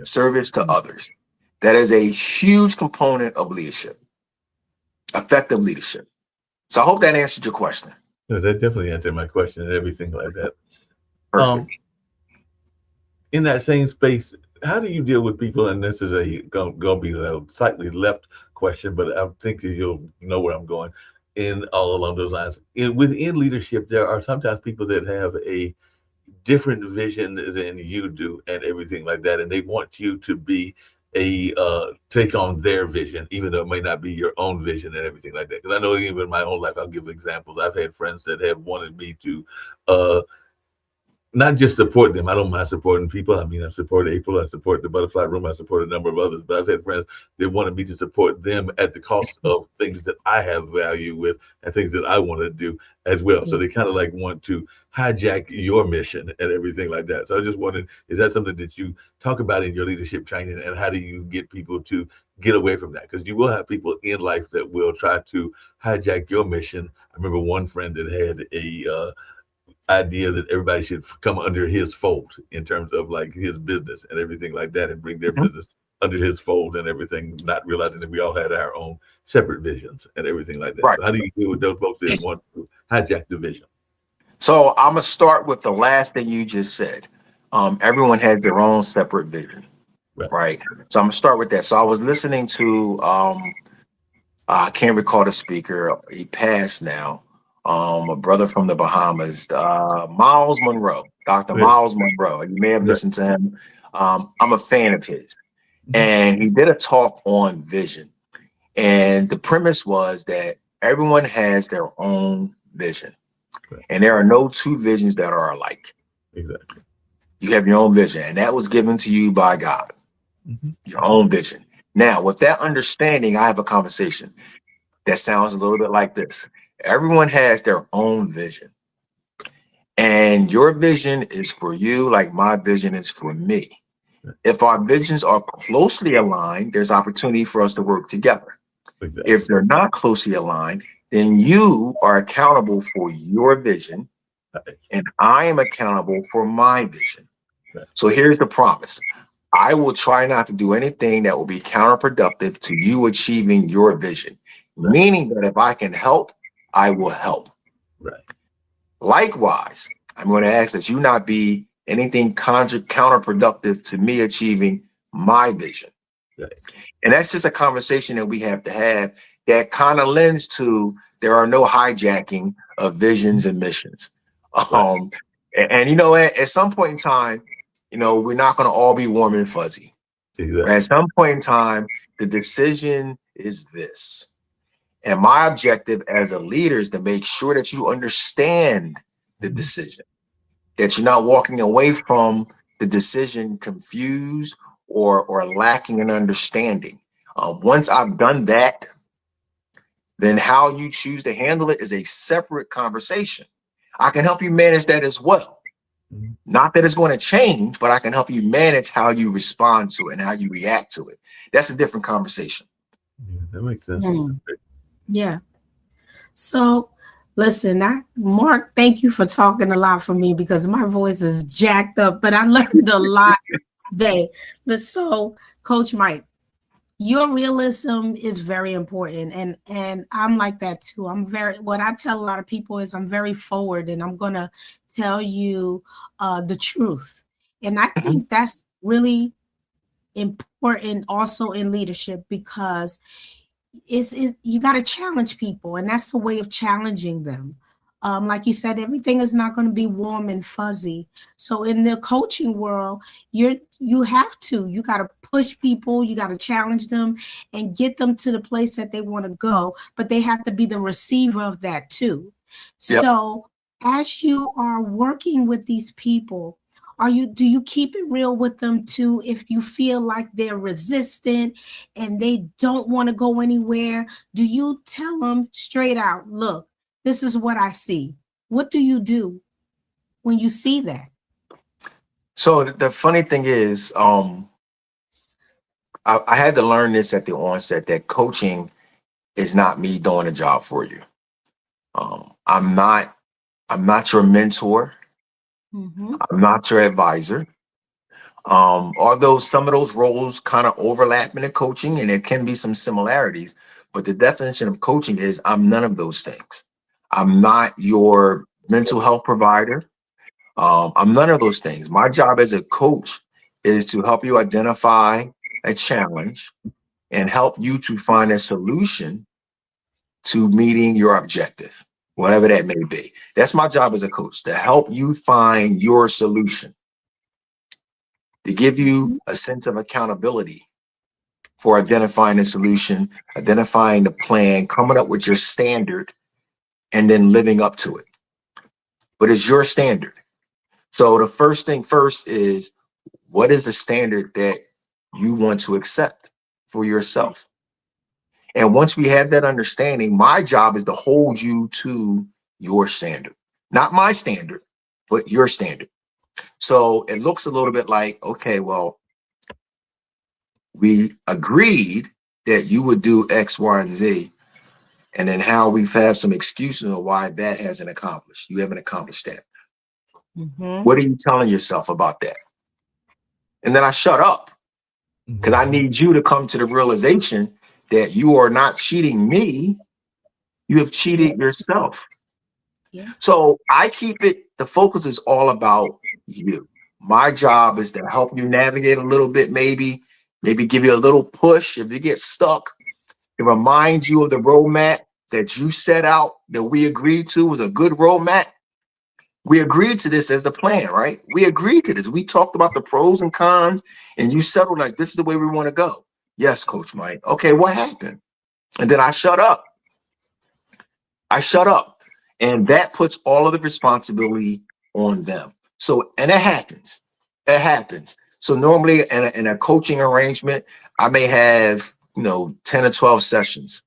service to others. That is a huge component of leadership, effective leadership. So I hope that answered your question. No, that definitely answered my question and everything like that. Perfect. In that same space, how do you deal with people? And this is gonna be a slightly left question, but I think you'll know where I'm going. In all along those lines, within leadership, there are sometimes people that have a different vision than you do and everything like that, and they want you to be take on their vision, even though it may not be your own vision and everything like that. Because I know even in my own life, I'll give examples. I've had friends that have wanted me to not just support them. I don't mind supporting people. I mean, I support April, I support the Butterfly Room, I support a number of others, but I've had friends that wanted me to support them at the cost of things that I have value with and things that I want to do as well. So they kind of like want to hijack your mission and everything like that. So I just wondered, is that something that you talk about in your leadership training, and how do you get people to get away from that? Because you will have people in life that will try to hijack your mission. I remember one friend that had a idea that everybody should come under his fold in terms of like his business and everything like that, and bring their business under his fold and everything, not realizing that we all had our own separate visions and everything like that. Right. So how do you deal with those folks that want to hijack the vision? So I'm gonna start with the last thing you just said. Everyone has their own separate vision, right? So I'm gonna start with that. So I was listening to I can't recall the speaker. He passed now. A brother from the Bahamas, Miles Monroe, Dr. Miles Monroe. You may have listened to him. I'm a fan of his. And he did a talk on vision. And the premise was that everyone has their own vision. And there are no two visions that are alike. Exactly. You have your own vision, and that was given to you by God. Your own vision. Now, with that understanding, I have a conversation that sounds a little bit like this. Everyone has their own vision, and your vision is for you like my vision is for me. If our visions are closely aligned, there's opportunity for us to work together. Exactly. If they're not closely aligned, then you are accountable for your vision, and I am accountable for my vision. So here's the promise. I will try not to do anything that will be counterproductive to you achieving your vision, meaning that if I can help, I will help. Likewise, I'm going to ask that you not be anything counterproductive to me achieving my vision. And that's just a conversation that we have to have that kind of lends to there are no hijacking of visions and missions. And you know, at some point in time, you know, we're not going to all be warm and fuzzy. At some point in time, the decision is this. And my objective as a leader is to make sure that you understand the decision, that you're not walking away from the decision confused or lacking an understanding. Once I've done that, then how you choose to handle it is a separate conversation. I can help you manage that as well. Not that it's going to change, but I can help you manage how you respond to it and how you react to it. That's a different conversation. Yeah, that makes sense. Yeah. So listen, Mark, thank you for talking a lot for me because my voice is jacked up, but I learned a lot today. But so, Coach Mike, your realism is very important, and I'm like that too. What I tell a lot of people is I'm very forward, and I'm gonna tell you the truth. And I think that's really important also in leadership, because you got to challenge people, and that's the way of challenging them. Like you said, everything is not going to be warm and fuzzy. So in the coaching world, you got to push people, you got to challenge them and get them to the place that they want to go, but they have to be the receiver of that too. Yep. So as you are working with these people, do you keep it real with them too? If you feel like they're resistant and they don't want to go anywhere, do you tell them straight out, look, this is what I see? What do you do when you see that? So the funny thing is, I had to learn this at the onset, that coaching is not me doing a job for you. I'm not your mentor. Mm-hmm. I'm not your advisor. Although some of those roles kind of overlap in the coaching and there can be some similarities, but the definition of coaching is I'm none of those things. I'm not your mental health provider. I'm none of those things. My job as a coach is to help you identify a challenge and help you to find a solution to meeting your objective, whatever that may be. That's my job as a coach, to help you find your solution, to give you a sense of accountability for identifying the solution, identifying the plan, coming up with your standard, and then living up to it. But it's your standard. So the first thing first is, what is the standard that you want to accept for yourself? And once we have that understanding, my job is to hold you to your standard, not my standard, but your standard. So it looks a little bit like, okay, well, we agreed that you would do X, Y, and Z. And then how we've had some excuses on why that hasn't accomplished. You haven't accomplished that. Mm-hmm. What are you telling yourself about that? And then I shut up, because I need you to come to the realization that you are not cheating me. You have cheated yourself. Yeah. So I keep it, the focus is all about you. My job is to help you navigate a little bit, maybe give you a little push if you get stuck, to remind you of the roadmap that you set out, that we agreed to was a good roadmap. We agreed to this as the plan, right? We agreed to this. We talked about the pros and cons, and you settled like, this is the way we want to go. Yes, Coach Mike. Okay, what happened? And then I shut up. And that puts all of the responsibility on them. So, and it happens. So normally in a coaching arrangement, I may have, 10 or 12 sessions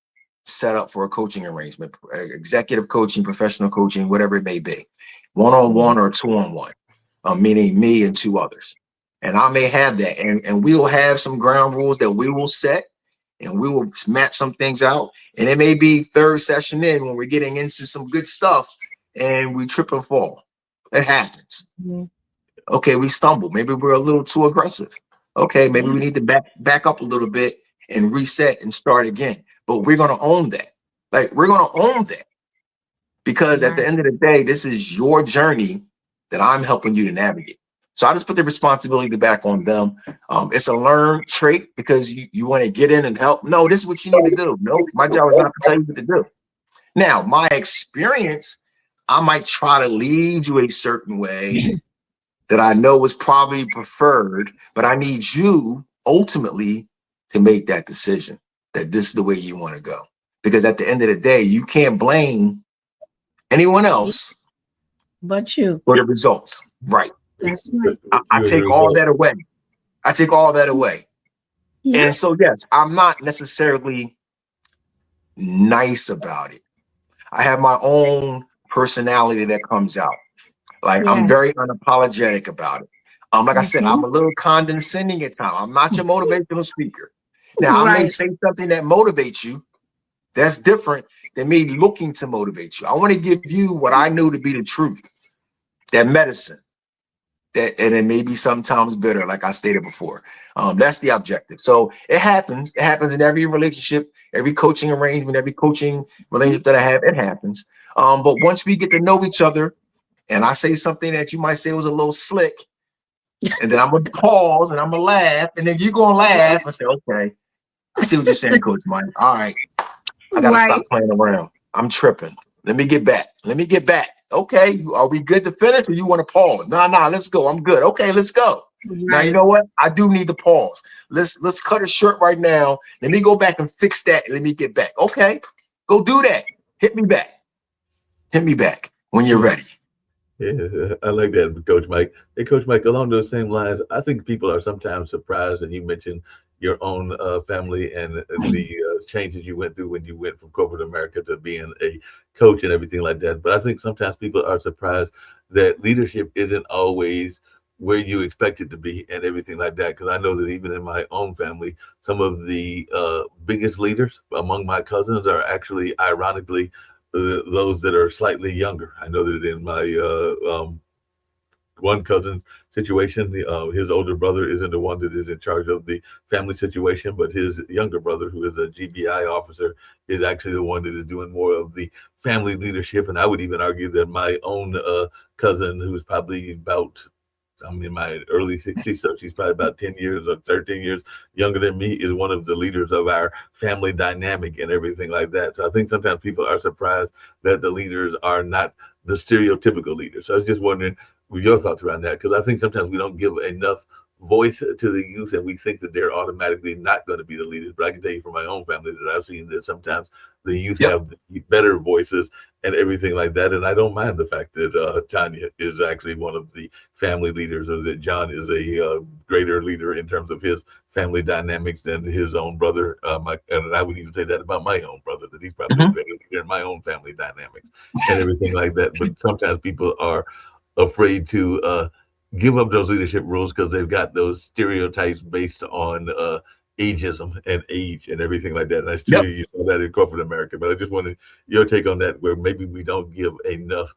set up for a coaching arrangement, executive coaching, professional coaching, whatever it may be, one-on-one or two-on-one, meaning me and two others. And I may have that, and we will have some ground rules that we will set, and we will map some things out. And it may be third session in when we're getting into some good stuff and we trip and fall. It happens. Mm-hmm. Okay, we stumble. Maybe we're a little too aggressive. Okay, maybe we need to back up a little bit and reset and start again. But we're going to own that. We're going to own that. Because at the end of the day, this is your journey that I'm helping you to navigate. So I just put the responsibility back on them. It's a learned trait, because you want to get in and help. No, this is what you need to do. No, my job is not to tell you what to do. Now, my experience, I might try to lead you a certain way that I know is probably preferred, but I need you ultimately to make that decision that this is the way you want to go. Because at the end of the day, you can't blame anyone else but you for the results. Right. That's right. I take all that away. Yeah. And so, yes, I'm not necessarily nice about it. I have my own personality that comes out. I'm very unapologetic about it. Like I said, I'm a little condescending at times. I'm not your motivational speaker. Now, I may say something that motivates you. That's different than me looking to motivate you. I want to give you what I know to be the truth, that medicine. that, and it may be sometimes bitter, like I stated before. That's the objective. So it happens. It happens in every relationship, every coaching arrangement, every coaching relationship that I have. It happens. But once we get to know each other, and I say something that you might say was a little slick, and then I'm gonna pause and I'm gonna laugh, and then you're gonna laugh and say, "Okay, I see what you're saying, Coach Mike. All right, I gotta stop playing around. I'm tripping. Let me get back. Let me get back. Okay, are we good to finish, or you want to pause? Nah, let's go. I'm good. Okay, let's go. Right. Now you know what? I do need to pause. Let's cut it short right now. Let me go back and fix that. And let me get back. Okay, go do that. Hit me back. Hit me back when you're ready. Yeah, I like that, Coach Mike. Hey, Coach Mike, along those same lines, I think people are sometimes surprised, and you mentioned your own family and the changes you went through when you went from corporate America to being a coach and everything like that. But I think sometimes people are surprised that leadership isn't always where you expect it to be and everything like that. Because I know that even in my own family, some of the biggest leaders among my cousins are actually, ironically, those that are slightly younger. I know that in my one cousin's situation, his older brother isn't the one that is in charge of the family situation, but his younger brother, who is a GBI officer, is actually the one that is doing more of the family leadership. And I would even argue that my own cousin, who's probably about, I'm in my early 60s, so she's probably about 10 years or 13 years younger than me, is one of the leaders of our family dynamic and everything like that. So I think sometimes people are surprised that the leaders are not the stereotypical leaders. So I was just wondering your thoughts around that, because I think sometimes we don't give enough voice to the youth, and we think that they're automatically not going to be the leaders. But I can tell you from my own family that I've seen that sometimes the youth have better voices and everything like that. And I don't mind the fact that Tanya is actually one of the family leaders, or that John is a greater leader in terms of his family dynamics than his own brother. And I would even say that about my own brother, that he's probably a better leader in my own family dynamics and everything like that. But sometimes people are afraid to give up those leadership roles because they've got those stereotypes based on ageism and age and everything like that. And I'm sure you saw that in corporate America. But I just wanted your take on that, where maybe we don't give enough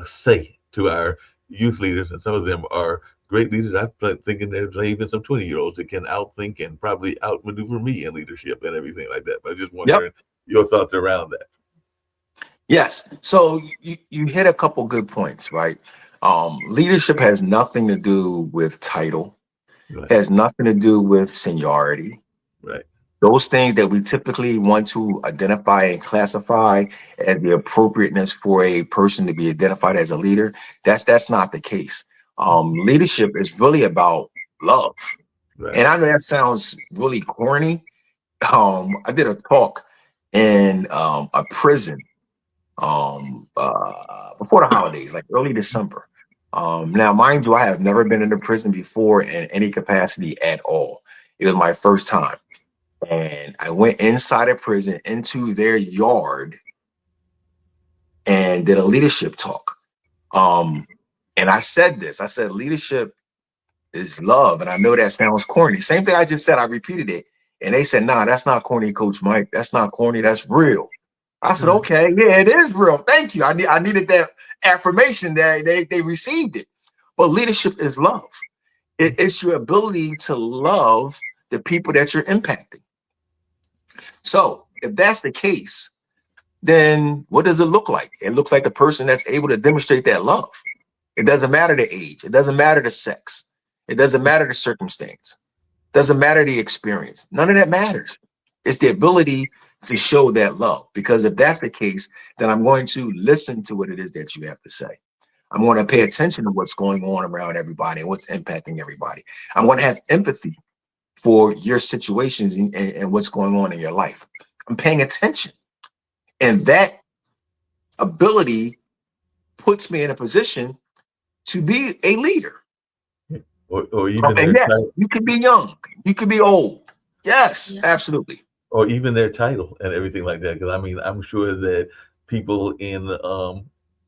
say to our youth leaders, and some of them are great leaders. I'm thinking there's even some 20-year-olds that can outthink and probably outmaneuver me in leadership and everything like that. But I just wondering your thoughts around that. Yes. So you hit a couple good points, right? Leadership has nothing to do with title. Right. Has nothing to do with seniority. Right. Those things that we typically want to identify and classify as the appropriateness for a person to be identified as a leader, that's not the case. Leadership is really about love. Right. And I know that sounds really corny. I did a talk in a prison before the holidays, like early December. Now, mind you, I have never been in a prison before in any capacity at all. It was my first time. And I went inside a prison into their yard and did a leadership talk. And I said leadership is love. And I know that sounds corny. Same thing I just said, I repeated it. And they said, nah, that's not corny, Coach Mike. That's not corny. That's real. I said, okay, yeah, it is real. Thank you. I needed that affirmation that they received it. But leadership is love. It's your ability to love the people that you're impacting. So if that's the case, then what does it look like? It looks like the person that's able to demonstrate that love. It doesn't matter the age. It doesn't matter the sex. It doesn't matter the circumstance. It doesn't matter the experience. None of that matters. It's the ability to show that love. Because if that's the case, then I'm going to listen to what it is that you have to say. I'm going to pay attention to what's going on around everybody and what's impacting everybody. I'm going to have empathy for your situations and what's going on in your life. I'm paying attention. And that ability puts me in a position to be a leader. Or even and yes, you can be young, you can be old. Yes, absolutely. Or even their title and everything like that. Because I mean, I'm sure that people in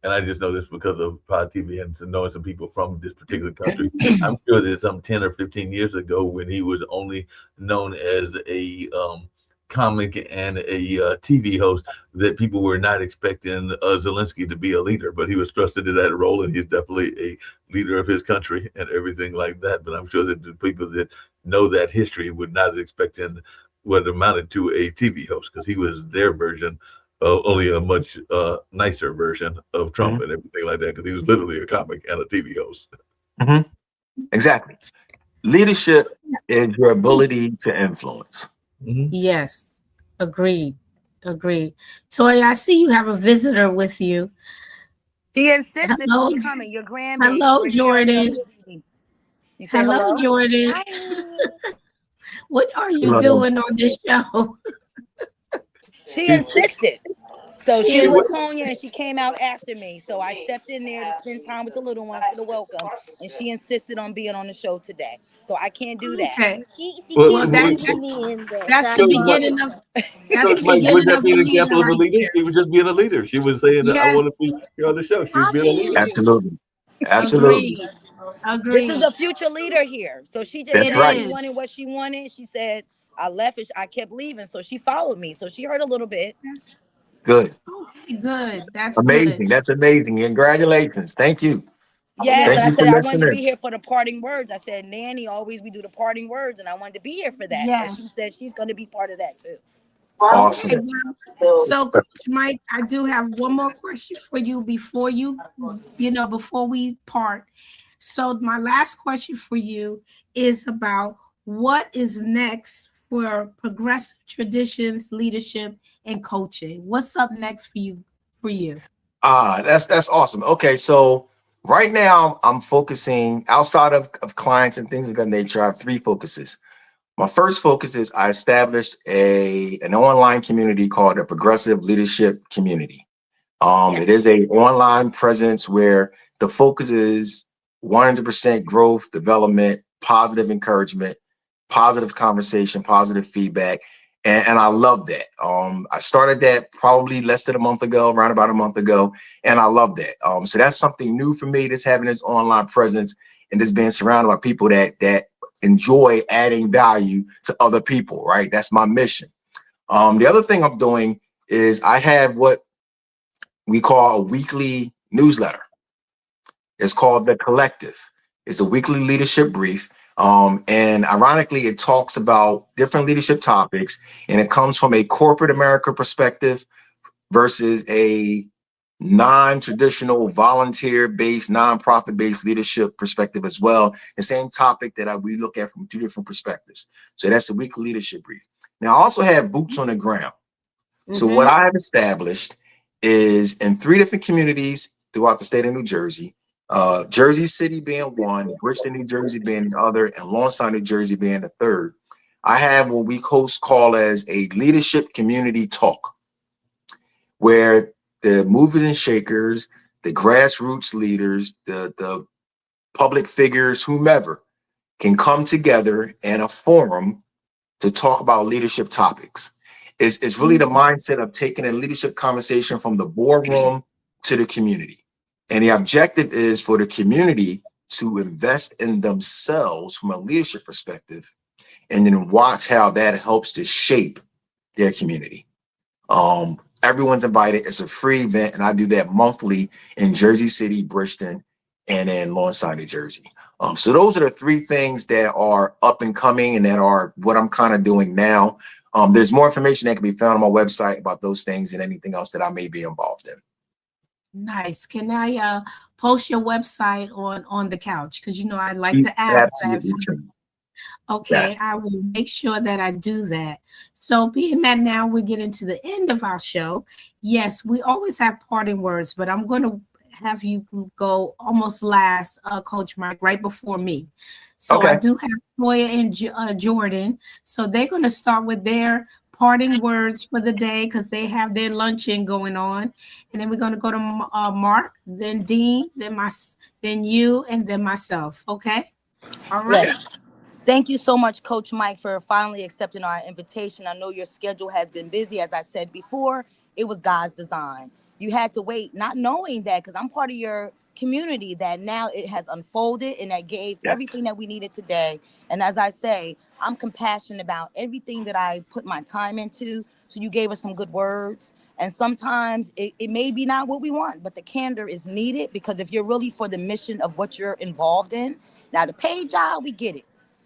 and I just know this because of Pod TV and knowing some people from this particular country. I'm sure that some 10 or 15 years ago, when he was only known as a comic and a TV host that people were not expecting Zelensky to be a leader, but he was thrust into that role, and he's definitely a leader of his country and everything like that. But I'm sure that the people that know that history would not expect him what amounted to a TV host, because he was their version, only a much nicer version of Trump and everything like that, because he was literally a comic and a TV host. Exactly. Leadership is your ability to influence. Yes, agreed. Toya, I see you have a visitor with you. She insisted Hello. on coming. Your grandbaby. Hello, Jordan. You say hello, Jordan. What are you doing on this show? She insisted. So she was Tonya, and she came out after me. So I stepped in there to spend time with the little ones for the welcome, and she insisted on being on the show today. So I can't do that. Okay. She Well, keeps leaving me in there. That's the beginning of. That's the Would beginning that of be an a example of a leader? leader. She was just being a leader. She was saying that I want to be here on the show. She was being a leader. Absolutely. Agreed. This is a future leader here. So she just That's said right. she wanted what she wanted. She said I left it. I kept leaving. So she followed me. So she heard a little bit. Good. Okay, good. That's amazing. good. That's amazing. Congratulations. Thank you. Yes, Thank and I you for said I wanted to be listening. here for the parting words. I said, Nanny, always we do the parting words, and I wanted to be here for that. And she said she's going to be part of that too. Awesome. Okay, so Coach Mike, I do have one more question for you before before we part. So my last question for you is about what is next for Progressive Traditions, Leadership, and Coaching. What's up next for you? That's awesome. Okay, so right now I'm focusing outside of clients and things of that nature. I have 3 focuses. My first focus is I established an online community called the Progressive Leadership Community. It is an online presence where the focus is 100% growth, development, positive encouragement, positive conversation, positive feedback. And I love that. I started that probably less than a month ago, around about a month ago. And I love that. So that's something new for me, that's having this online presence and just being surrounded by people that enjoy adding value to other people, right? That's my mission. The other thing I'm doing is I have what we call a weekly newsletter. It's called The Collective. It's a weekly leadership brief. And ironically, it talks about different leadership topics, and it comes from a corporate America perspective versus a non-traditional volunteer-based, nonprofit-based leadership perspective as well. The same topic that we look at from 2 different perspectives. So that's a weekly leadership brief. Now, I also have boots on the ground. So what I have established is in 3 different communities throughout the state of New Jersey, Jersey City being one, Bridgeton, New Jersey being the other, and Lawnside, New Jersey being the third. I have what we call as a leadership community talk, where the movers and shakers, the grassroots leaders, the public figures, whomever, can come together in a forum to talk about leadership topics. It's really the mindset of taking a leadership conversation from the boardroom to the community. And the objective is for the community to invest in themselves from a leadership perspective, and then watch how that helps to shape their community. Everyone's invited. It's a free event, and I do that monthly in Jersey City, Bridgeton, and in Lawnside, New Jersey. So those are the 3 things that are up and coming and that are what I'm kind of doing now. There's more information that can be found on my website about those things and anything else that I may be involved in. Nice. Can I post your website on the couch? Because I'd like to ask that. Okay, yes. I will make sure that I do that. So being that now we get into the end of our show, yes, we always have parting words, but I'm going to have you go almost last, Coach Mike, right before me. So I do have Toya and Jordan. So they're going to start with their parting words for the day because they have their luncheon going on. And then we're going to go to Mark, then Dean, then you, and then myself. Okay? All right. Yes. Thank you so much, Coach Mike, for finally accepting our invitation. I know your schedule has been busy. As I said before, it was God's design. You had to wait, not knowing that, because I'm part of your community, that now it has unfolded and that gave everything that we needed today. And as I say, I'm compassionate about everything that I put my time into. So you gave us some good words. And sometimes it may be not what we want, but the candor is needed, because if you're really for the mission of what you're involved in, now the paid job, we get it.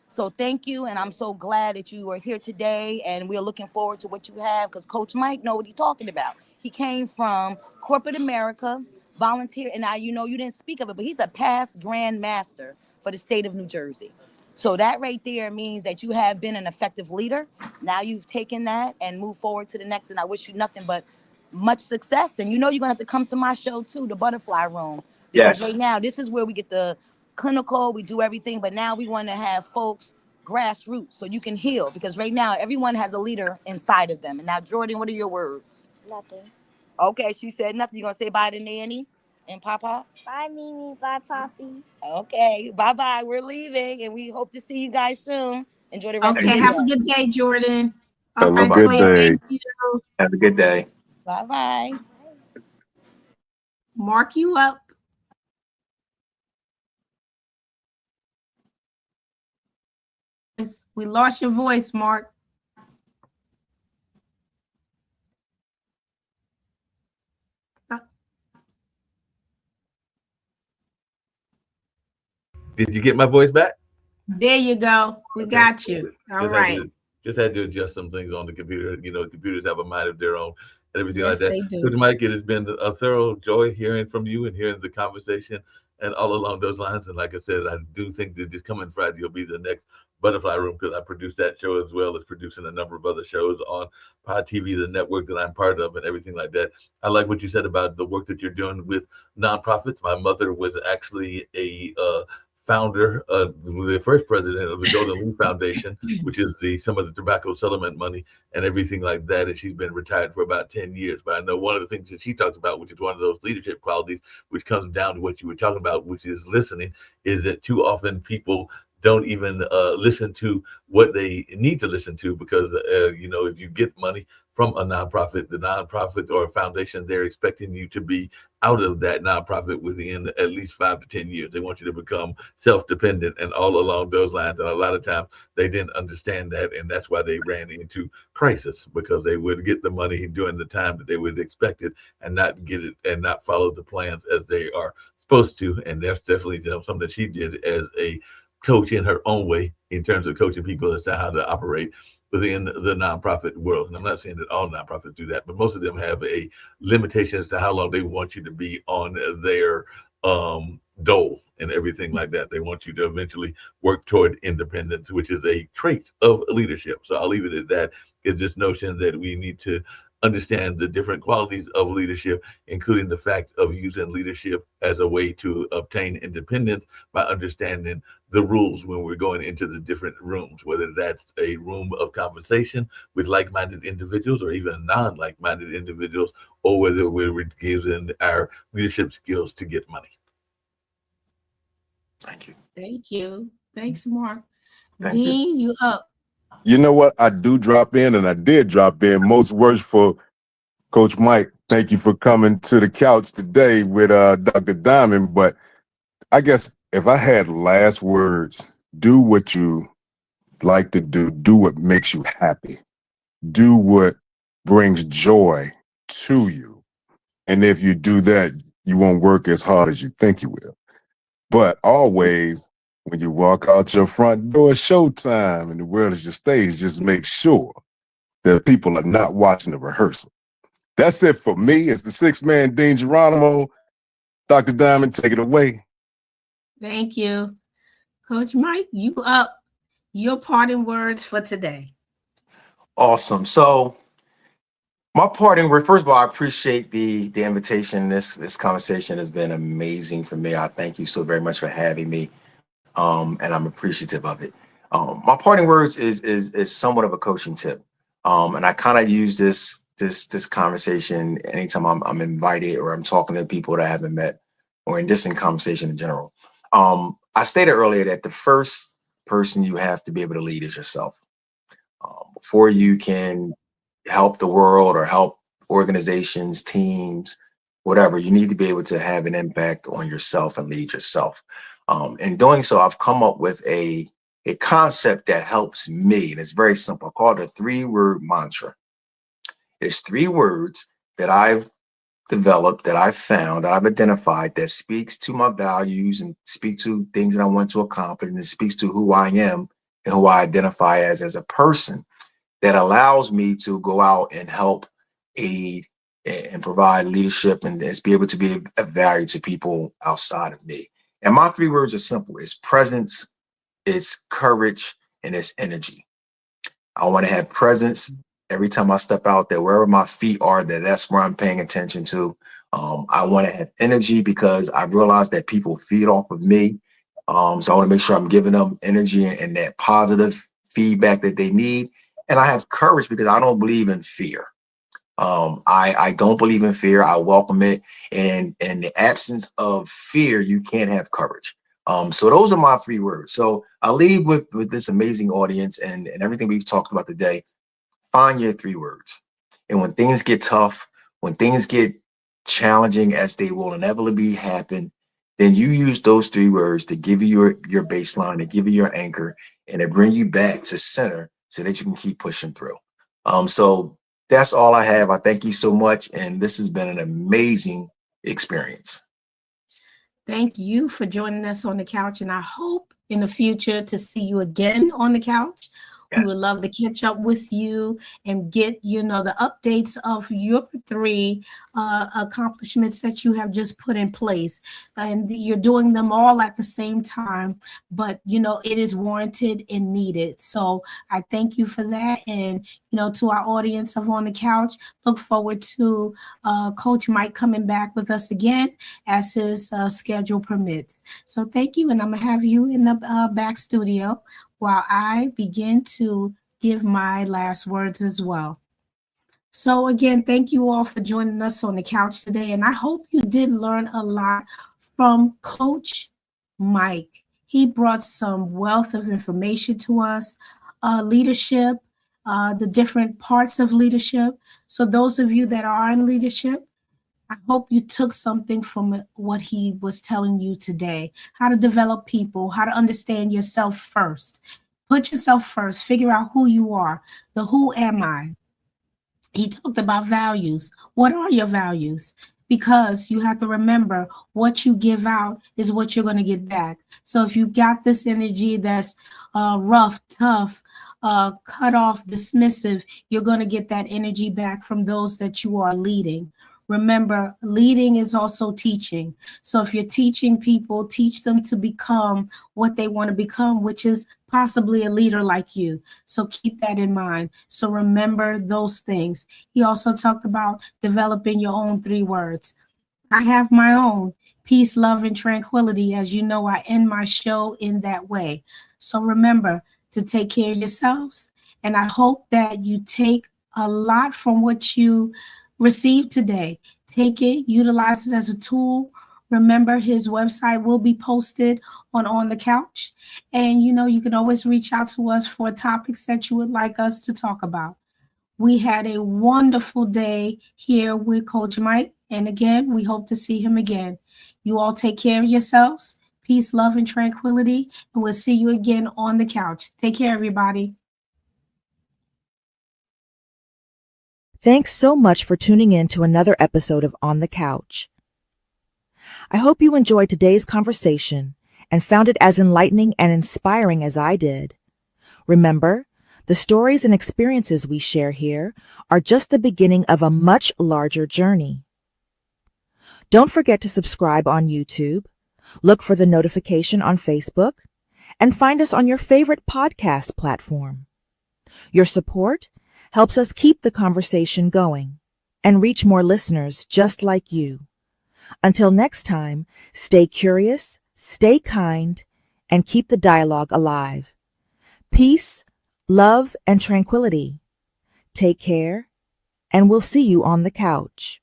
So thank you. And I'm so glad that you are here today. And we're looking forward to what you have, because Coach Mike know what he's talking about. He came from corporate America, volunteer. And now, you know, you didn't speak of it, but he's a past Grand Master for the state of New Jersey. So that right there means that you have been an effective leader. Now you've taken that and moved forward to the next. And I wish you nothing but much success. And you know, you're going to have to come to my show too, the Butterfly Room. Because Yes. right now, this is where we get the clinical, we do everything. But now we want to have folks grassroots so you can heal. Because right now, everyone has a leader inside of them. And now, Jordan, what are your words? Nothing. Okay, she said nothing. You going to say bye to Nanny and Papa? Bye, Mimi. Bye, Poppy. Okay, bye-bye. We're leaving, and we hope to see you guys soon. Enjoy the rest of Okay, the have a day. good day, Jordan. Have All a right, Bye-bye. good Toya, day. thank you. Have a good day. Bye-bye. Mark, you up. We lost your voice, Mark. Did you get my voice back? There you go. We Okay. got you. All right. Just had to adjust some things on the computer. You know, computers have a mind of their own and everything like Yes, that. they do. Coach Mike, it has been a thorough joy hearing from you and hearing the conversation and all along those lines. And like I said, I do think that this coming Friday, you'll be the next Butterfly Room, because I produced that show as well as producing a number of other shows on Pod TV, the network that I'm part of, and everything like that. I like what you said about the work that you're doing with nonprofits. My mother was actually a founder, the first president of the Golden Leaf Foundation, which is some of the tobacco settlement money and everything like that. And she's been retired for about 10 years. But I know one of the things that she talks about, which is one of those leadership qualities, which comes down to what you were talking about, which is listening, is that too often people don't even listen to what they need to listen to, because you know, if you get money from a nonprofit, the nonprofit or a foundation, they're expecting you to be out of that nonprofit within at least 5 to 10 years. They want you to become self-dependent and all along those lines. And a lot of times they didn't understand that. And that's why they ran into crisis, because they would get the money during the time that they would expect it and not get it and not follow the plans as they are supposed to. And that's definitely something that she did as a coach in her own way, in terms of coaching people as to how to operate within the nonprofit world. And I'm not saying that all nonprofits do that, but most of them have a limitation as to how long they want you to be on their dole and everything like that. They want you to eventually work toward independence, which is a trait of leadership. So I'll leave it at that. It's this notion that we need to understand the different qualities of leadership, including the fact of using leadership as a way to obtain independence by understanding the rules when we're going into the different rooms, whether that's a room of conversation with like-minded individuals or even non-like-minded individuals, or whether we're using our leadership skills to get money. Thank you. Thank you. Thanks, Mark. Thank Dean, you up. You know what? I do drop in, and I did drop in. Most words for Coach Mike. Thank you for coming to the couch today with Dr. Diamond. But I guess if I had last words, do what you like to do. Do what makes you happy. Do what brings joy to you. And if you do that, you won't work as hard as you think you will. But always, when you walk out your front door, it's showtime and the world is your stage. Just make sure that people are not watching the rehearsal. That's it for me. It's the six-man Dean Geronimo. Dr. Diamond, take it away. Thank you. Coach Mike, you up. Your parting words for today. Awesome. So my parting word, first of all, I appreciate the invitation. This conversation has been amazing for me. I thank you so very much for having me. And I'm appreciative of it. My parting words is somewhat of a coaching tip. And I kind of use this conversation anytime I'm invited or I'm talking to people that I haven't met, or in this conversation in general. I stated earlier that the first person you have to be able to lead is yourself. Before you can help the world or help organizations, teams, whatever, you need to be able to have an impact on yourself and lead yourself. In doing so, I've come up with a a concept that helps me, and it's very simple. I call it a 3-word mantra. It's 3 words that I've developed, that I've found, that I've identified, that speaks to my values and speak to things that I want to accomplish, and it speaks to who I am and who I identify as a person, that allows me to go out and help, aid, and provide leadership and be able to be of value to people outside of me. And my 3 words are simple. It's presence, it's courage, and it's energy. I want to have presence every time I step out there, wherever my feet are, that's where I'm paying attention to. I want to have energy because I realize that people feed off of me. So I want to make sure I'm giving them energy and that positive feedback that they need. And I have courage because I don't believe in fear. I don't believe in fear. I welcome it. And in the absence of fear, you can't have courage. So those are my 3 words. So I'll leave with this amazing audience and everything we've talked about today. Find your 3 words. And when things get tough, when things get challenging, as they will inevitably happen, then you use those 3 words to give you your baseline, to give you your anchor, and to bring you back to center so that you can keep pushing through. So that's all I have. I thank you so much. And this has been an amazing experience. Thank you for joining us on the couch. And I hope in the future to see you again on the couch. We would love to catch up with you and get, the updates of your 3 accomplishments that you have just put in place. And you're doing them all at the same time, but, it is warranted and needed. So I thank you for that. And, to our audience of On the Couch, look forward to Coach Mike coming back with us again as his schedule permits. So thank you. And I'm going to have you in the back studio while I begin to give my last words as well. So again, thank you all for joining us on the couch today. And I hope you did learn a lot from Coach Mike. He brought some wealth of information to us, leadership, the different parts of leadership. So those of you that are in leadership, I hope you took something from what he was telling you today, how to develop people, how to understand yourself first. Put yourself first, figure out who you are, the who am I. He talked about values. What are your values? Because you have to remember what you give out is what you're going to get back. So if you got this energy that's rough, tough, cut off, dismissive, you're going to get that energy back from those that you are leading. Remember, leading is also teaching. So if you're teaching people, teach them to become what they want to become, which is possibly a leader like you. So keep that in mind. So remember those things. He also talked about developing your own 3 words. I have my own: peace, love, and tranquility. As you know, I end my show in that way. So remember to take care of yourselves. And I hope that you take a lot from what you received today. Take it, utilize it as a tool. Remember, his website will be posted on the couch. And, you can always reach out to us for topics that you would like us to talk about. We had a wonderful day here with Coach Mike. And again, we hope to see him again. You all take care of yourselves. Peace, love, and tranquility. And we'll see you again on the couch. Take care, everybody. Thanks so much for tuning in to another episode of On the Couch. I hope you enjoyed today's conversation and found it as enlightening and inspiring as I did. Remember, the stories and experiences we share here are just the beginning of a much larger journey. Don't forget to subscribe on YouTube, look for the notification on Facebook, and find us on your favorite podcast platform. Your support helps us keep the conversation going and reach more listeners just like you. Until next time, stay curious, stay kind, and keep the dialogue alive. Peace, love, and tranquility. Take care, and we'll see you on the couch.